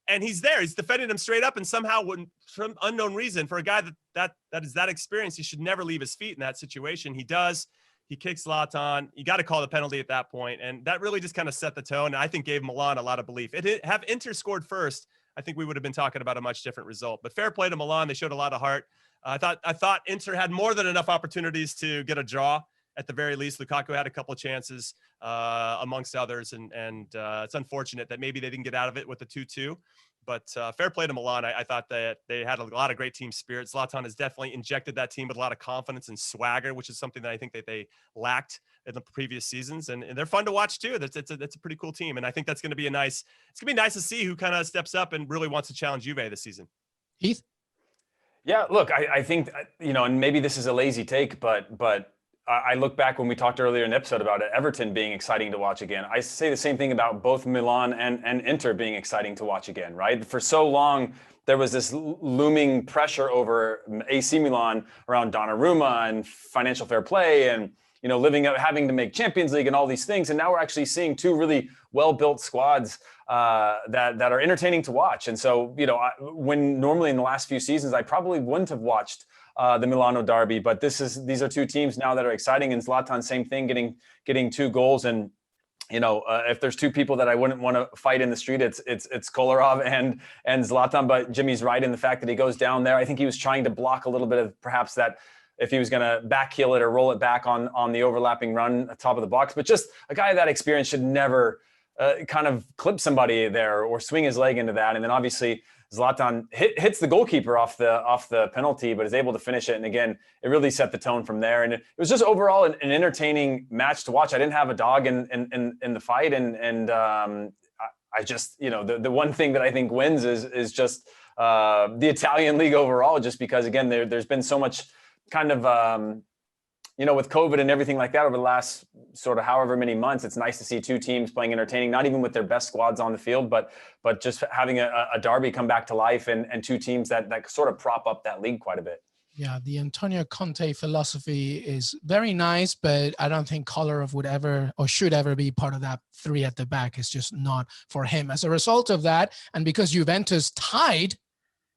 and he's there. He's defending him straight up, and somehow, for some unknown reason, for a guy that is that experienced, he should never leave his feet in that situation. He does. He kicks Zlatan. You got to call the penalty at that point, and that really just kind of set the tone, and I think gave Milan a lot of belief. Have Inter scored first, I think we would have been talking about a much different result. But fair play to Milan. They showed a lot of heart. I thought Inter had more than enough opportunities to get a draw. At the very least, Lukaku had a couple of chances amongst others, and it's unfortunate that maybe they didn't get out of it with the 2-2. But fair play to Milan. I thought that they had a lot of great team spirit. Zlatan has definitely injected that team with a lot of confidence and swagger, which is something that I think that they lacked in the previous seasons. And they're fun to watch too. That's a pretty cool team. And I think that's going to be it's going to be nice to see who kind of steps up and really wants to challenge Juve this season. Heath? Yeah, look, I think, and maybe this is a lazy take, but I look back when we talked earlier in the episode about Everton being exciting to watch again. I say the same thing about both Milan and Inter being exciting to watch again, right? For so long, there was this looming pressure over AC Milan around Donnarumma and financial fair play and, having to make Champions League and all these things. And now we're actually seeing two really well-built squads that are entertaining to watch. And so, when normally in the last few seasons, I probably wouldn't have watched the Milano Derby, but these are two teams now that are exciting. And Zlatan, same thing, getting 2 goals. And if there's two people that I wouldn't want to fight in the street, it's Kolarov and Zlatan. But Jimmy's right in the fact that he goes down there. I think he was trying to block a little bit of perhaps that if he was going to backheel it or roll it back on the overlapping run at top of the box. But just a guy of that experience should never kind of clip somebody there or swing his leg into that. And then obviously Zlatan hits the goalkeeper off the penalty, but is able to finish it. And again, it really set the tone from there. And it was just overall an entertaining match to watch. I didn't have a dog in the fight, and I just the one thing that I think wins is just the Italian league overall, just because again there's been so much kind of with COVID and everything like that over the last sort of however many months, it's nice to see two teams playing entertaining, not even with their best squads on the field, but just having a derby come back to life and two teams that sort of prop up that league quite a bit. Yeah, the Antonio Conte philosophy is very nice, but I don't think Kolarov would ever or should ever be part of that 3 at the back. It's just not for him. As a result of that, and because Juventus tied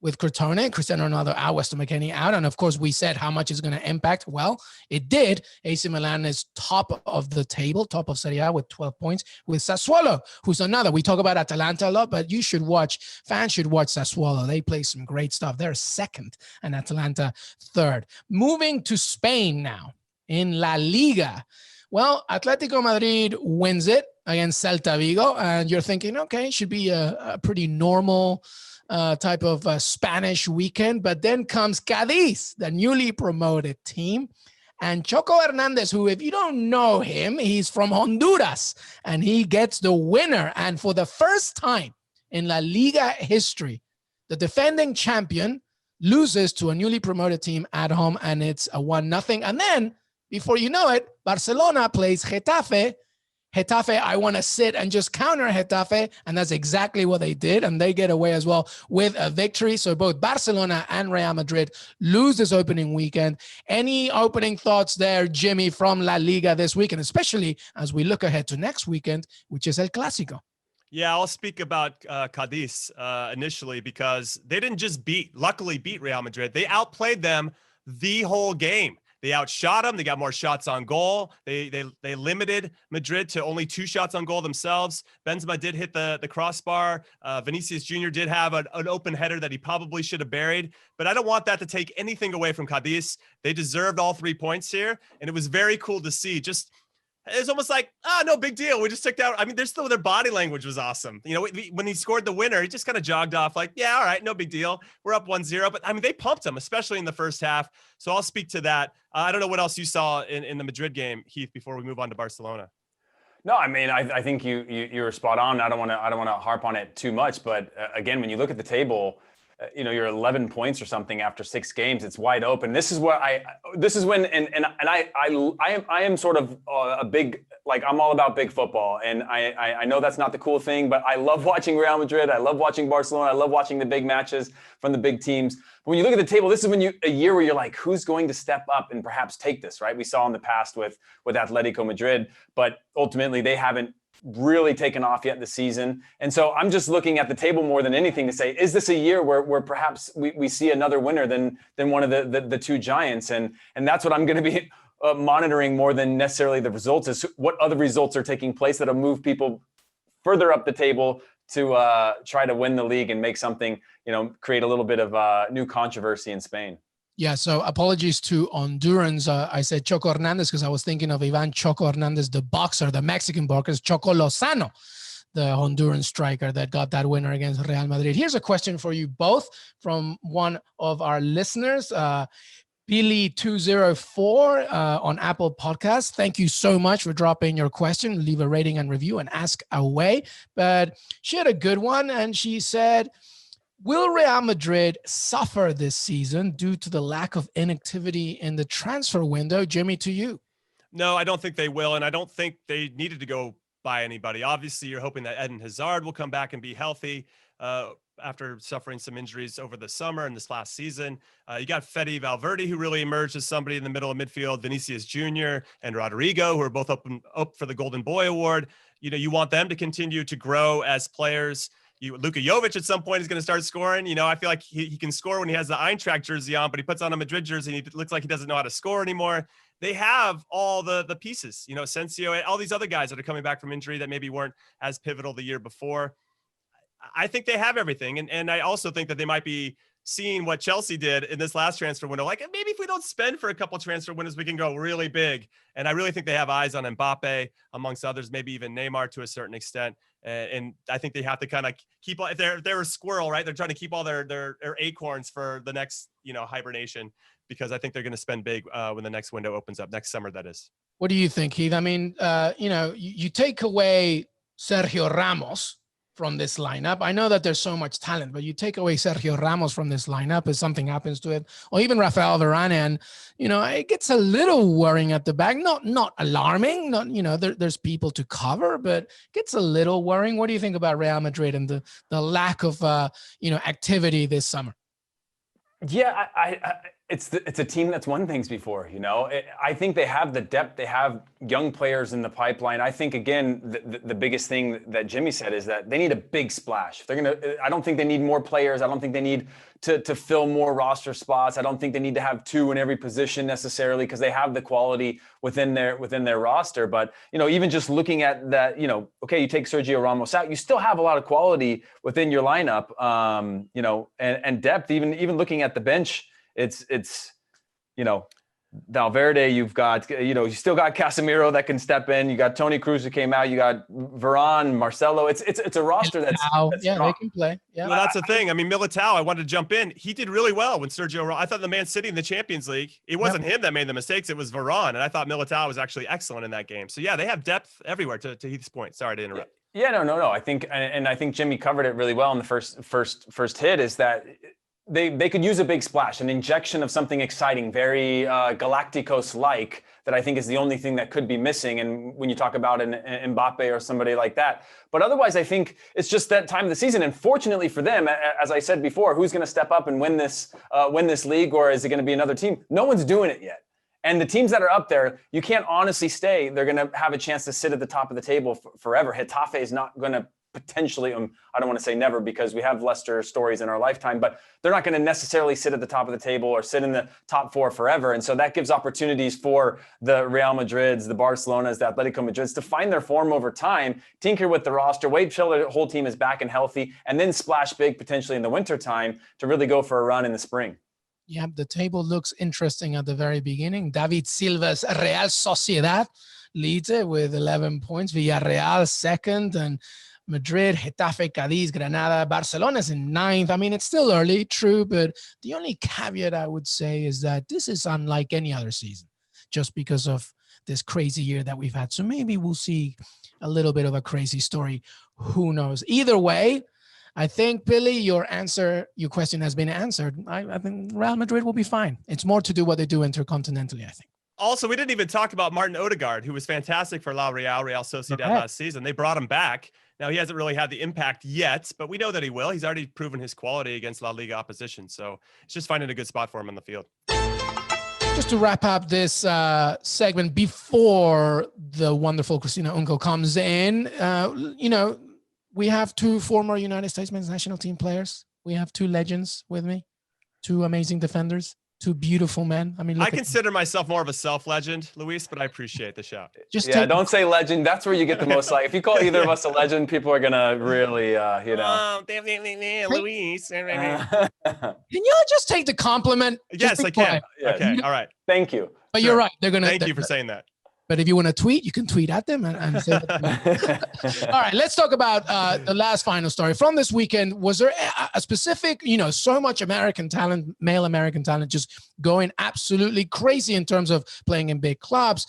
with Crotone, Cristiano Ronaldo out, Weston McKennie out. And of course, we said how much is going to impact. Well, it did. AC Milan is top of the table, top of Serie A with 12 points with Sassuolo, who's another. We talk about Atalanta a lot, but fans should watch Sassuolo. They play some great stuff. They're second and Atalanta third. Moving to Spain now in La Liga. Well, Atletico Madrid wins it against Celta Vigo. And you're thinking, okay, should be a pretty normal type of Spanish weekend, but then comes Cadiz, the newly promoted team, and Choco Hernandez, who, if you don't know him, he's from Honduras, and he gets the winner. And for the first time in La Liga history, the defending champion loses to a newly promoted team at home, and it's a 1-0. And then, before you know it, Barcelona plays Getafe. Getafe, I want to sit and just counter Getafe, and that's exactly what they did, and they get away as well with a victory. So both Barcelona and Real Madrid lose this opening weekend. Any opening thoughts there, Jimmy, from La Liga this weekend, especially as we look ahead to next weekend, which is El Clásico? Yeah, I'll speak about Cadiz initially, because they didn't just luckily beat Real Madrid. They outplayed them the whole game. They outshot them. They got more shots on goal. They limited Madrid to only 2 shots on goal themselves. Benzema did hit the crossbar. Vinicius Jr. did have an open header that he probably should have buried. But I don't want that to take anything away from Cadiz. They deserved all 3 points here. And it was very cool to see just It's almost like, no big deal. We just took down. I mean, their body language was awesome. You know, when he scored the winner, he just kind of jogged off like, yeah, all right, no big deal. We're up 1-0. But I mean, they pumped him, especially in the first half. So I'll speak to that. I don't know what else you saw in the Madrid game, Heath, before we move on to Barcelona. No, I mean, I think you were spot on. I don't want to harp on it too much, but again, when you look at the table, you know, you're 11 points or something after 6 games. It's wide open. This is when I am sort of a big, like, I'm all about big football, and I know that's not the cool thing, but I love watching Real Madrid. I love watching Barcelona. I love watching the big matches from the big teams. But when you look at the table, this is a year where you're like, who's going to step up and perhaps take this, right? We saw in the past with Atletico Madrid, but ultimately they haven't really taken off yet this season. And so I'm just looking at the table more than anything to say, is this a year where perhaps we see another winner than one of the two giants? And that's what I'm going to be monitoring more than necessarily the results, is what other results are taking place that'll move people further up the table to try to win the league and make something, you know, create a little bit of new controversy in Spain. Yeah, so apologies to Hondurans. I said Choco Hernandez because I was thinking of Ivan Choco Hernandez, the boxer, the Mexican boxer, Choco Lozano, the Honduran striker that got that winner against Real Madrid. Here's a question for you both from one of our listeners, Billy204 on Apple Podcasts. Thank you so much for dropping your question. Leave a rating and review and ask away. But she had a good one, and she said, will Real Madrid suffer this season due to the lack of inactivity in the transfer window? Jimmy, to you. No, I don't think they will, and I don't think they needed to go buy anybody. Obviously, you're hoping that Eden Hazard will come back and be healthy after suffering some injuries over the summer and this last season. You got Fede Valverde, who really emerged as somebody in the middle of midfield, Vinicius Jr. and Rodrigo, who are both up for the Golden Boy Award. You know, you want them to continue to grow as players. Luka Jovic at some point is going to start scoring. You know, I feel like he can score when he has the Eintracht jersey on, but he puts on a Madrid jersey and he looks like he doesn't know how to score anymore. They have all the pieces, you know, Asensio, all these other guys that are coming back from injury that maybe weren't as pivotal the year before. I think they have everything. And I also think that they might be seeing what Chelsea did in this last transfer window. Like, maybe if we don't spend for a couple of transfer windows, we can go really big. And I really think they have eyes on Mbappe, amongst others, maybe even Neymar to a certain extent. And I think they have to kind of keep, if they're a squirrel, right? They're trying to keep all their acorns for the next, you know, hibernation, because I think they're going to spend big when the next window opens up next summer. That is. What do you think, Heath? I mean, you know, you take away Sergio Ramos from this lineup. I know that there's so much talent, but you take away Sergio Ramos from this lineup if something happens to it, or even Rafael Varane, and, you know, it gets a little worrying at the back. Not alarming, not, you know, there's people to cover, but it gets a little worrying. What do you think about Real Madrid and the lack of, you know, activity this summer? Yeah, it's a team that's won things before, you know. I think they have the depth. They have young players in the pipeline. I think, again, the biggest thing that Jimmy said is that they need a big splash. I don't think they need more players. I don't think they need to fill more roster spots. I don't think they need to have 2 in every position necessarily, because they have the quality within their roster. But, you know, even just looking at that, you know, okay, you take Sergio Ramos out, you still have a lot of quality within your lineup, you know, and depth. Even looking at the bench, it's you know, Valverde, you've got, you know, you still got Casemiro that can step in. You got Toni Kroos who came out. You got Varane, Marcelo. It's a roster that's yeah, strong. they can play. Yeah, well, that's the thing. I mean, Militao, I wanted to jump in. He did really well when Sergio. I thought the Man City in the Champions League, it wasn't him that made the mistakes. It was Varane, and I thought Militao was actually excellent in that game. So yeah, they have depth everywhere. To Heath's point. Sorry to interrupt. Yeah, no. I think Jimmy covered it really well in the first hit. Is that they could use a big splash, an injection of something exciting, very Galacticos-like, that I think is the only thing that could be missing. And when you talk about an Mbappe or somebody like that, but otherwise, I think it's just that time of the season. And fortunately for them, as I said before, who's going to step up and win this league, or is it going to be another team? No one's doing it yet. And the teams that are up there, you can't honestly stay. They're going to have a chance to sit at the top of the table forever. Getafe is not going to potentially, I don't want to say never, because we have Leicester stories in our lifetime, but they're not going to necessarily sit at the top of the table or sit in the top 4 forever. And so that gives opportunities for the Real Madrids, the Barcelonas, the Atletico Madrids to find their form over time, tinker with the roster, wait till the whole team is back and healthy, and then splash big potentially in the wintertime to really go for a run in the spring. Yeah, the table looks interesting at the very beginning. David Silva's Real Sociedad leads it with 11 points. Villarreal second, and Madrid, Getafe, Cadiz, Granada, Barcelona's in ninth. I mean, it's still early, true, but the only caveat I would say is that this is unlike any other season, just because of this crazy year that we've had. So maybe we'll see a little bit of a crazy story. Who knows? Either way, I think, Billy, your question has been answered. I think Real Madrid will be fine. It's more to do what they do intercontinentally, I think. Also, we didn't even talk about Martin Odegaard, who was fantastic for Real Sociedad last season. They brought him back. Now, he hasn't really had the impact yet, but we know that he will. He's already proven his quality against La Liga opposition. So it's just finding a good spot for him on the field. Just to wrap up this segment before the wonderful Christina Unkel comes in, we have two former United States men's national team players. We have two legends with me, two amazing defenders, two beautiful men. I mean, I consider myself more of a self-legend, Luis, but I appreciate the shout. Don't say legend. That's where you get the most like. If you call either of us a legend, people are gonna really, Luis. Can you just take the compliment? Yes, I can. Yes. Okay, all right. Thank you. But you're right. They're gonna. Thank you for saying that. But if you want to tweet, you can tweet at them and say that. All right, let's talk about the last final story from this weekend. Was there a specific, so much American talent, male American talent, just going absolutely crazy in terms of playing in big clubs?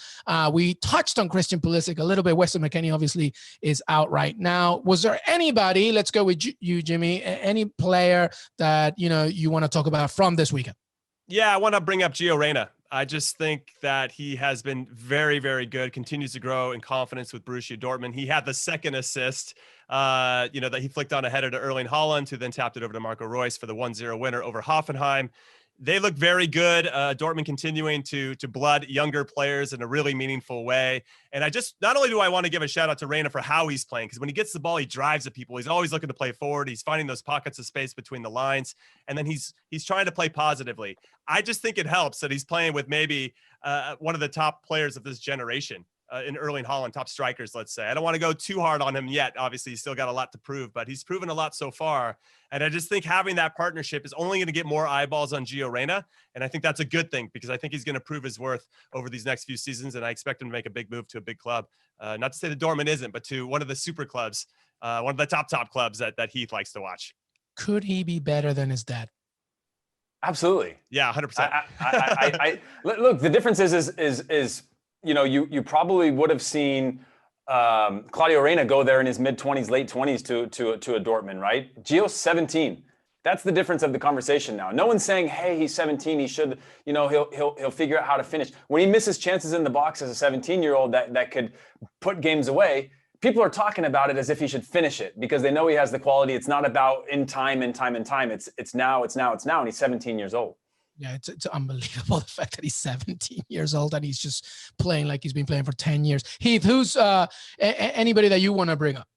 We touched on Christian Pulisic a little bit. Weston McKennie obviously is out right now. Was there anybody, let's go with you, Jimmy, any player that, you want to talk about from this weekend? Yeah, I want to bring up Gio Reyna. I just think that he has been very, very good, continues to grow in confidence with Borussia Dortmund. He had the second assist, that he flicked on a header to Erling Haaland, who then tapped it over to Marco Reus for the 1-0 winner over Hoffenheim. They look very good. Dortmund continuing to blood younger players in a really meaningful way. And not only do I want to give a shout out to Reyna for how he's playing, because when he gets the ball, he drives at people. He's always looking to play forward. He's finding those pockets of space between the lines. And then he's trying to play positively. I just think it helps that he's playing with maybe one of the top players of this generation. In Erling Haaland, top strikers, let's say. I don't want to go too hard on him yet. Obviously, he's still got a lot to prove, but he's proven a lot so far. And I just think having that partnership is only going to get more eyeballs on Gio Reyna. And I think that's a good thing because I think he's going to prove his worth over these next few seasons. And I expect him to make a big move to a big club. Not to say that Dortmund isn't, but to one of the super clubs, one of the top clubs that Heath likes to watch. Could he be better than his dad? Absolutely. Yeah, 100%. Look, the difference is you probably would have seen Claudio Reyna go there in his mid-20s, late 20s to a Dortmund, right? Gio's 17. That's the difference of the conversation now. No one's saying, hey, he's 17. He should, he'll figure out how to finish. When he misses chances in the box as a 17-year-old that could put games away, people are talking about it as if he should finish it because they know he has the quality. It's not about in time. It's now, and he's 17 years old. Yeah, it's unbelievable the fact that he's 17 years old and he's just playing like he's been playing for 10 years. Heath, who's anybody that you want to bring up?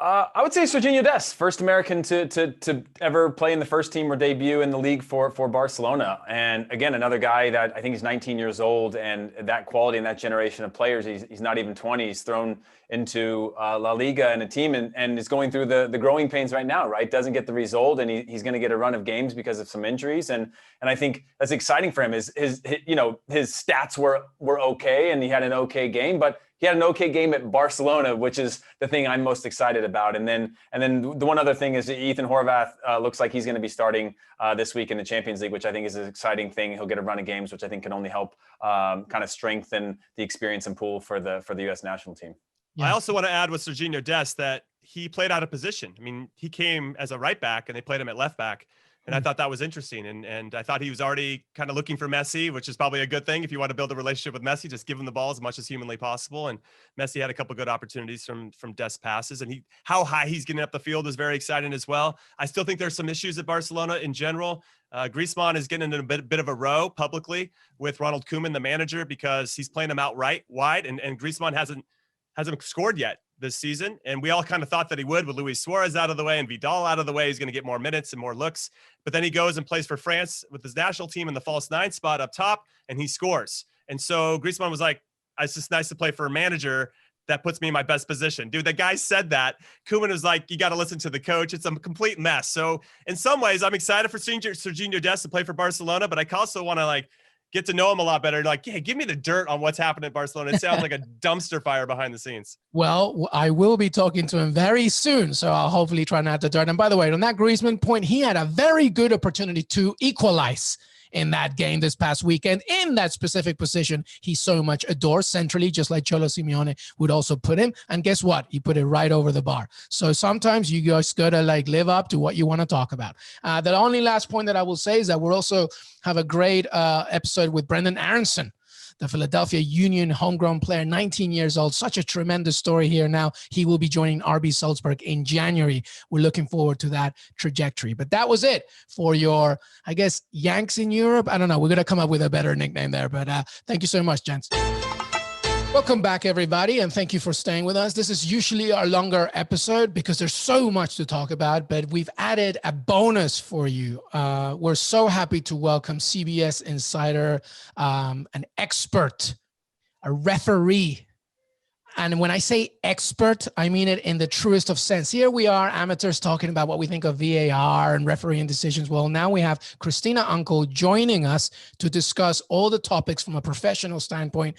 I would say Sergio Dest, first American to ever play in the first team or debut in the league for Barcelona. And again, another guy that I think he's 19 years old, and that quality and that generation of players, he's not even 20. He's thrown into La Liga and a team and is going through the growing pains right now, right? Doesn't get the result, and he's going to get a run of games because of some injuries. And I think that's exciting for him. His stats were okay, and he had an okay game, but he had an okay game at Barcelona, which is the thing I'm most excited about. And then the one other thing is Ethan Horvath looks like he's going to be starting this week in the Champions League, which I think is an exciting thing. He'll get a run of games, which I think can only help kind of strengthen the experience and pool for the U.S. national team. Yeah. I also want to add with Sergio Dest that he played out of position. I mean, he came as a right back and they played him at left back. And I thought that was interesting. And I thought he was already kind of looking for Messi, which is probably a good thing. If you want to build a relationship with Messi, just give him the ball as much as humanly possible. And Messi had a couple good opportunities from Dest passes. And how high he's getting up the field is very exciting as well. I still think there's some issues at Barcelona in general. Griezmann is getting in a bit of a row publicly with Ronald Koeman, the manager, because he's playing him out wide. And Griezmann hasn't scored yet this season. And we all kind of thought that he would with Luis Suarez out of the way and Vidal out of the way. He's going to get more minutes and more looks. But then he goes and plays for France with his national team in the false 9 spot up top, and he scores. And so Griezmann was like, it's just nice to play for a manager that puts me in my best position. Dude, the guy said that. Koeman was like, you got to listen to the coach. It's a complete mess. So in some ways, I'm excited for Sergio Dest to play for Barcelona, but I also want to get to know him a lot better. Like, yeah, give me the dirt on what's happened at Barcelona. It sounds like a dumpster fire behind the scenes. Well, I will be talking to him very soon, so I'll hopefully try not to dirt. And by the way, on that Griezmann point, he had a very good opportunity to equalize in that game this past weekend in that specific position he so much adores centrally, just like Cholo Simeone would also put him. And guess what? He put it right over the bar. So sometimes you just gotta like live up to what you want to talk about. The only last point that I will say is that we'll also have a great episode with Brendan Aronson, the Philadelphia Union homegrown player, 19 years old. Such a tremendous story here now. He will be joining RB Salzburg in January. We're looking forward to that trajectory. But that was it for your, I guess, Yanks in Europe. I don't know. We're going to come up with a better nickname there. But thank you so much, gents. Welcome back, everybody, and thank you for staying with us. This is usually our longer episode because there's so much to talk about, but we've added a bonus for you. We're so happy to welcome CBS insider, an expert, a referee. And when I say expert, I mean it in the truest of sense. Here we are, amateurs, talking about what we think of VAR and refereeing decisions. Well, now we have Christina Unkel joining us to discuss all the topics from a professional standpoint.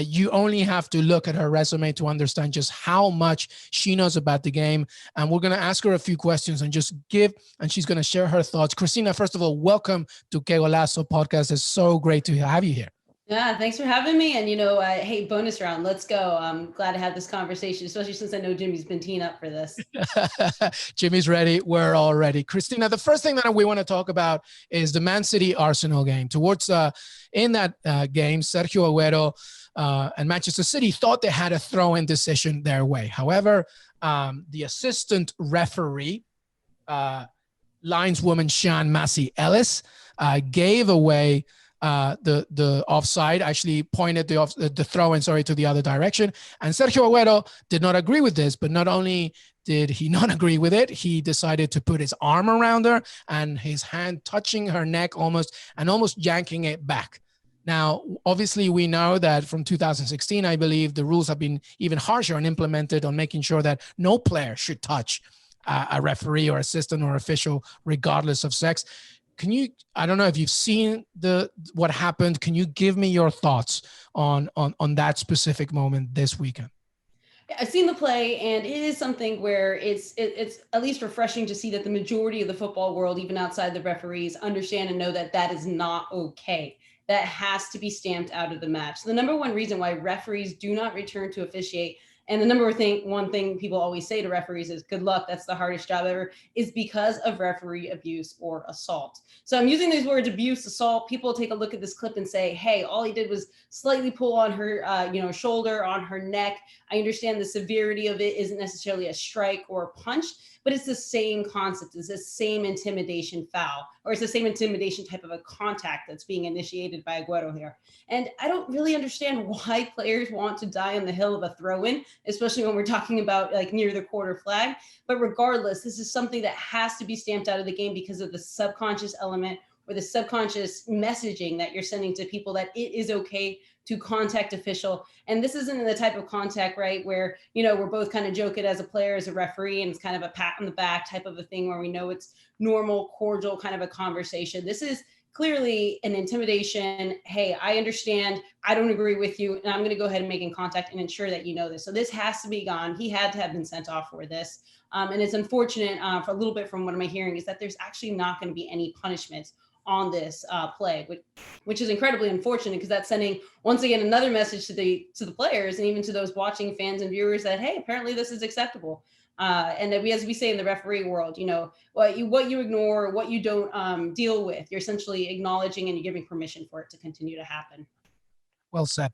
You only have to look at her resume to understand just how much she knows about the game. And we're going to ask her a few questions and she's going to share her thoughts. Christina, first of all, welcome to Golazo podcast. It's so great to have you here. Yeah, thanks for having me. And, hey, bonus round, let's go. I'm glad to have this conversation, especially since I know Jimmy's been teeing up for this. Jimmy's ready. We're all ready. Christina, the first thing that we want to talk about is the Man City Arsenal game. In that game, Sergio Aguero and Manchester City thought they had a throw-in decision their way. However, the assistant referee, lineswoman Sian Massey-Ellis, gave away the offside, actually pointed the throw-in, to the other direction. And Sergio Aguero did not agree with this, but not only did he not agree with it, he decided to put his arm around her and his hand touching her neck almost yanking it back. Now, obviously, we know that from 2016, I believe the rules have been even harsher and implemented on making sure that no player should touch a referee or assistant or official, regardless of sex. I don't know if you've seen what happened. Can you give me your thoughts on that specific moment this weekend? I've seen the play, and it is something where it's at least refreshing to see that the majority of the football world, even outside the referees, understand and know that that is not okay. That has to be stamped out of the match. The number one reason why referees do not return to officiate, and the one thing people always say to referees is good luck, that's the hardest job ever, is because of referee abuse or assault. So I'm using these words, abuse, assault. People take a look at this clip and say, hey, all he did was slightly pull on her shoulder, on her neck. I understand the severity of it isn't necessarily a strike or a punch, but it's the same concept. It's the same intimidation foul, or it's the same intimidation type of a contact that's being initiated by Aguero here. And I don't really understand why players want to die on the hill of a throw-in, especially when we're talking about like near the quarter flag. But regardless, this is something that has to be stamped out of the game because of the subconscious element or the subconscious messaging that you're sending to people that it is okay to contact official. And this isn't the type of contact, right, where, we're both kind of joking as a player, as a referee, and it's kind of a pat on the back type of a thing where we know it's normal, cordial kind of a conversation. This is clearly an intimidation. Hey, I understand. I don't agree with you. And I'm going to go ahead and make contact and ensure that you know this. So this has to be gone. He had to have been sent off for this. And it's unfortunate for a little bit from what I'm hearing is that there's actually not going to be any punishments on this play, which is incredibly unfortunate because that's sending, once again, another message to the players and even to those watching fans and viewers that, hey, apparently this is acceptable. And that as we say in the referee world, what you ignore, what you don't deal with, you're essentially acknowledging and you're giving permission for it to continue to happen. Well said.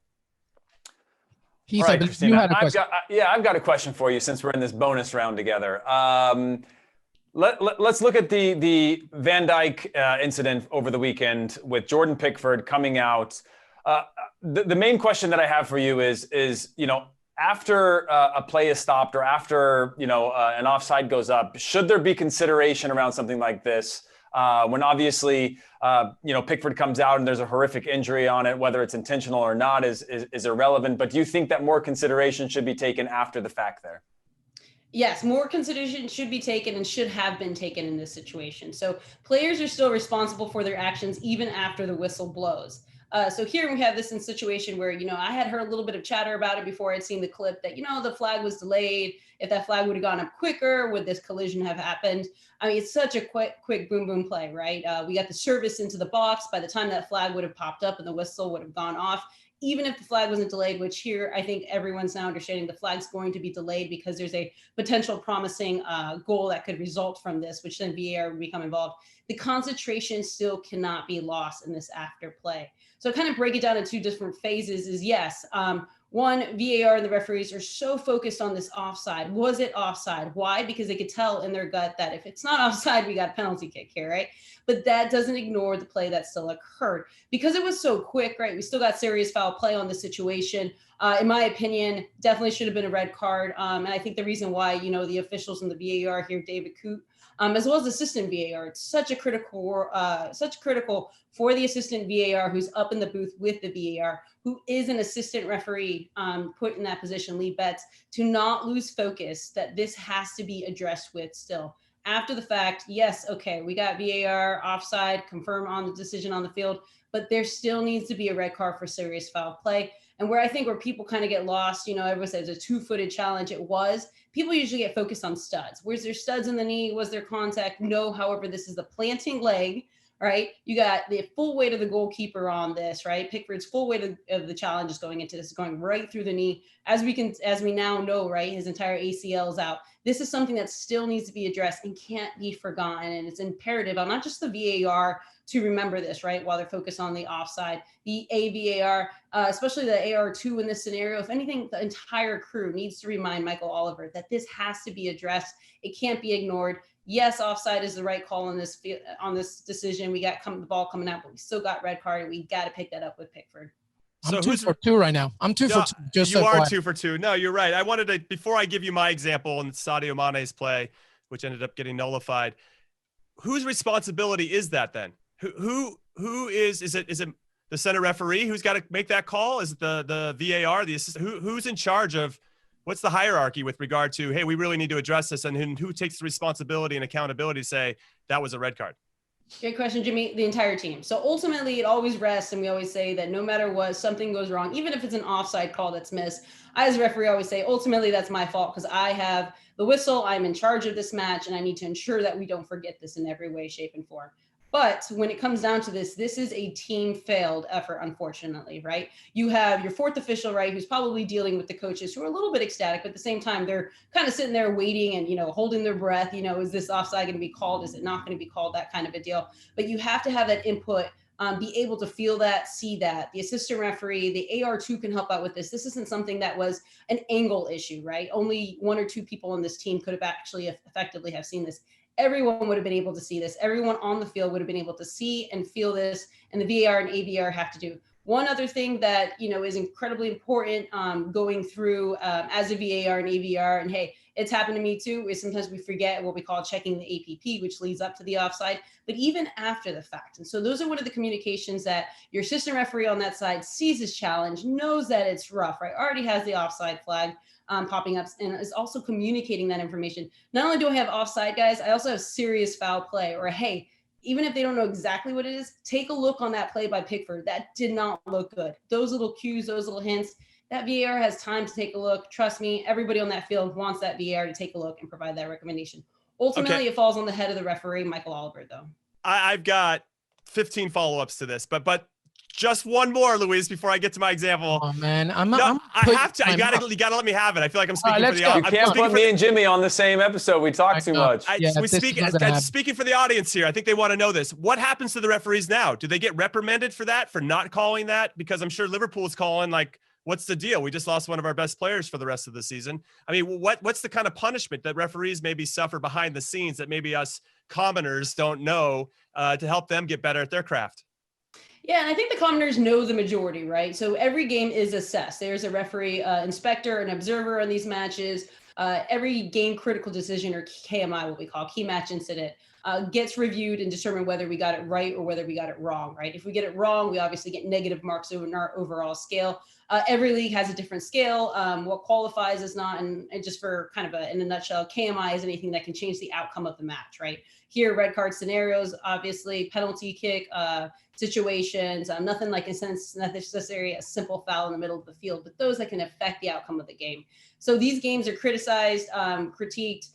Heath, right, Christina, you had a question. I've got a question for you since we're in this bonus round together. Let's look at the Van Dijk incident over the weekend with Jordan Pickford coming out. The main question that I have for you is after a play is stopped or after an offside goes up, should there be consideration around something like this when obviously Pickford comes out and there's a horrific injury on it, whether it's intentional or not is irrelevant. But do you think that more consideration should be taken after the fact there? Yes, more consideration should be taken and should have been taken in this situation. So players are still responsible for their actions even after the whistle blows. So here we have this in situation where, I had heard a little bit of chatter about it before I'd seen the clip that, the flag was delayed. If that flag would have gone up quicker, would this collision have happened? I mean, it's such a quick boom, boom play, right? We got the service into the box. By the time that flag would have popped up and the whistle would have gone off, even if the flag wasn't delayed, which here I think everyone's now understanding the flag's going to be delayed because there's a potential promising goal that could result from this, which then VAR would become involved. The concentration still cannot be lost in this after play. So kind of break it down in two different phases is yes. One, VAR and the referees are so focused on this offside. Was it offside? Why? Because they could tell in their gut that if it's not offside, we got a penalty kick here, right? But that doesn't ignore the play that still occurred. Because it was so quick, right? We still got serious foul play on the situation. In my opinion, definitely should have been a red card. And I think the reason why, the officials in the VAR here, David Coote, as well as assistant VAR, it's such critical for the assistant VAR who's up in the booth with the VAR, who is an assistant referee put in that position, Lee Betts, to not lose focus that this has to be addressed with still. After the fact, yes, okay, we got VAR offside, confirm on the decision on the field, but there still needs to be a red card for serious foul play. And where people kind of get lost, everyone says a two-footed challenge. It was. People usually get focused on studs. Was there studs in the knee? Was there contact? No. However, this is the planting leg, right? You got the full weight of the goalkeeper on this, right? Pickford's full weight of the challenge is going into this, going right through the knee. As we now know, right, his entire ACL is out. This is something that still needs to be addressed and can't be forgotten. And it's imperative on not just the VAR to remember this, right, while they're focused on the offside, the AVAR, especially the AR2 in this scenario. If anything, the entire crew needs to remind Michael Oliver that this has to be addressed. It can't be ignored. Yes, offside is the right call on this decision. We got the ball coming out, but we still got red card, and we got to pick that up with Pickford. I'm 2 for 2 right now. I'm 2 for 2. Just you so are quiet. 2 for 2. No, you're right. I wanted to, before I give you my example in Sadio Mane's play, which ended up getting nullified, whose responsibility is that then? Who is it the center referee who's got to make that call? Is it the VAR, the assistant? Who's in charge of, what's the hierarchy with regard to, hey, we really need to address this, and who takes the responsibility and accountability to say that was a red card? Great question, Jimmy. The entire team. So ultimately, it always rests, and we always say that no matter what, something goes wrong, even if it's an offside call that's missed. I, as a referee, always say, ultimately, that's my fault because I have the whistle. I'm in charge of this match, and I need to ensure that we don't forget this in every way, shape, and form. But when it comes down to this is a team failed effort, unfortunately, right? You have your fourth official, right, who's probably dealing with the coaches who are a little bit ecstatic, but at the same time, they're kind of sitting there waiting and, holding their breath. Is this offside going to be called? Is it not going to be called? That kind of a deal. But you have to have that input, be able to feel that, see that. The assistant referee, the AR2 can help out with this. This isn't something that was an angle issue, right? Only one or two people on this team could have actually effectively have seen this. Everyone would have been able to see this. Everyone on the field would have been able to see and feel this, and the VAR and AVR have to do. One other thing that, is incredibly important going through as a VAR and AVR, and hey, it's happened to me too, is sometimes we forget what we call checking the APP, which leads up to the offside, but even after the fact. And so those are one of the communications that your assistant referee on that side sees his challenge, knows that it's rough, right? Already has the offside flag popping up and is also communicating that information. Not only do I have offside guys, I also have serious foul play, or hey, even if they don't know exactly what it is, take a look on that play by Pickford. That did not look good. Those little cues, those little hints, that VAR has time to take a look. Trust me, everybody on that field wants that VAR to take a look and provide that recommendation. Ultimately, It falls on the head of the referee, Michael Oliver, though. I've got 15 follow-ups to this, but just one more, Luis, before I get to my example. Oh man, I have to. You gotta let me have it. I feel like I'm speaking for the audience. You can't put me and Jimmy on the same episode. We talk too much. Speaking for the audience here, I think they want to know this. What happens to the referees now? Do they get reprimanded for that, for not calling that? Because I'm sure Liverpool's calling like, what's the deal? We just lost one of our best players for the rest of the season. I mean, what's the kind of punishment that referees maybe suffer behind the scenes that maybe us commoners don't know to help them get better at their craft? Yeah, and I think the commoners know the majority, right? So every game is assessed. There's a referee, inspector, an observer on these matches. Every game critical decision, or KMI, what we call key match incident, gets reviewed and determined whether we got it right or whether we got it wrong, right? If we get it wrong, we obviously get negative marks over our overall scale. Every league has a different scale. What qualifies is not, and just for kind of in a nutshell, KMI is anything that can change the outcome of the match, right? Here, red card scenarios, obviously, penalty kick situations, nothing like, in a sense, not necessarily a simple foul in the middle of the field, but those that can affect the outcome of the game. So these games are criticized, critiqued,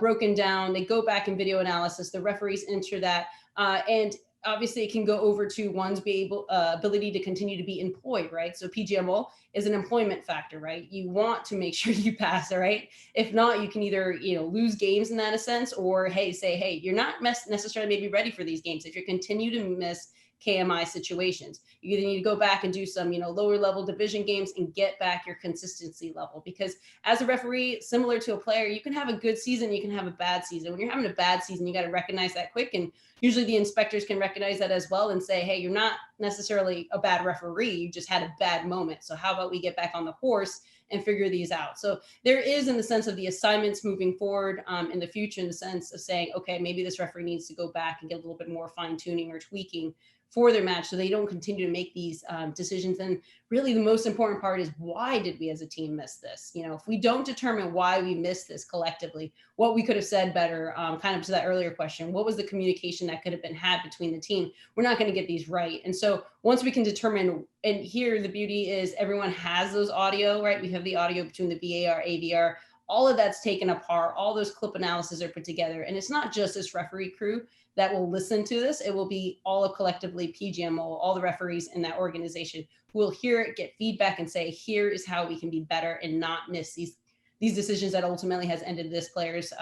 broken down. They go back in video analysis. The referees enter that, and obviously it can go over to one's ability to continue to be employed, right? So PGMO is an employment factor, right? You want to make sure you pass, all right? If not, you can either, lose games in that sense, or say, hey, you're not necessarily maybe ready for these games if you continue to miss KMI situations. You either need to go back and do some, lower level division games and get back your consistency level. Because as a referee, similar to a player, you can have a good season, you can have a bad season. When you're having a bad season, you got to recognize that quick. And usually the inspectors can recognize that as well and say, hey, you're not necessarily a bad referee, you just had a bad moment. So how about we get back on the horse and figure these out? So there is, in the sense of the assignments moving forward in the future, in the sense of saying, okay, maybe this referee needs to go back and get a little bit more fine tuning or tweaking for their match so they don't continue to make these decisions. And really the most important part is, why did we as a team miss this? If we don't determine why we missed this collectively, what we could have said better, kind of to that earlier question, what was the communication that could have been had between the team? We're not going to get these right. And so once we can determine, and here the beauty is everyone has those audio, right? We have the audio between the VAR, AVR, all of that's taken apart, all those clip analysis are put together. And it's not just this referee crew that will listen to this. It will be all of collectively PGMO, all the referees in that organization who will hear it, get feedback, and say, here is how we can be better and not miss these decisions that ultimately has ended this player's,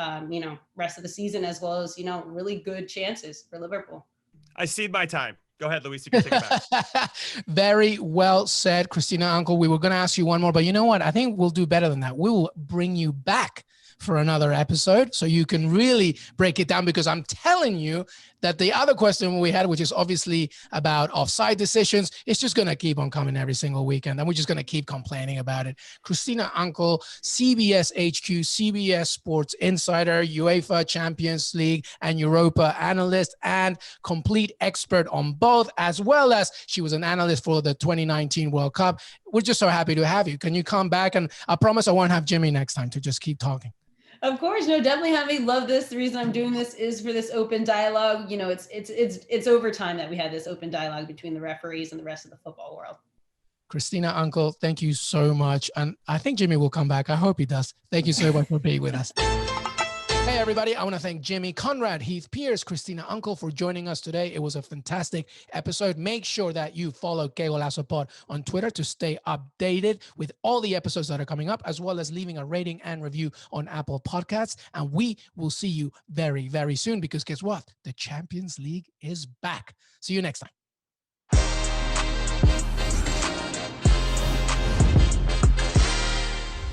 rest of the season, as well as, really good chances for Liverpool. I cede my time. Go ahead, Luis. You can take it back. Very well said, Christina Unkel. We were going to ask you one more, but you know what? I think we'll do better than that. We will bring you back for another episode so you can really break it down, because I'm telling you that the other question we had, which is obviously about offside decisions, it's just going to keep on coming every single weekend, and we're just going to keep complaining about it. Christina Unkel, CBS HQ, CBS Sports Insider, UEFA Champions League and Europa analyst, and complete expert on both, as well as she was an analyst for the 2019 World Cup. We're just so happy to have you. Can you come back? And I promise I won't have Jimmy next time to just keep talking. Of course, no, definitely have me. Love this. The reason I'm doing this is for this open dialogue. It's over time that we had this open dialogue between the referees and the rest of the football world. Christina Unkel, thank you so much. And I think Jimmy will come back. I hope he does. Thank you so much for being with us. Hey, everybody. I want to thank Jimmy, Conrad, Heath, Pearce, Christina Unkel for joining us today. It was a fantastic episode. Make sure that you follow Golazo Pod on Twitter to stay updated with all the episodes that are coming up, as well as leaving a rating and review on Apple Podcasts. And we will see you very, very soon, because guess what? The Champions League is back. See you next time.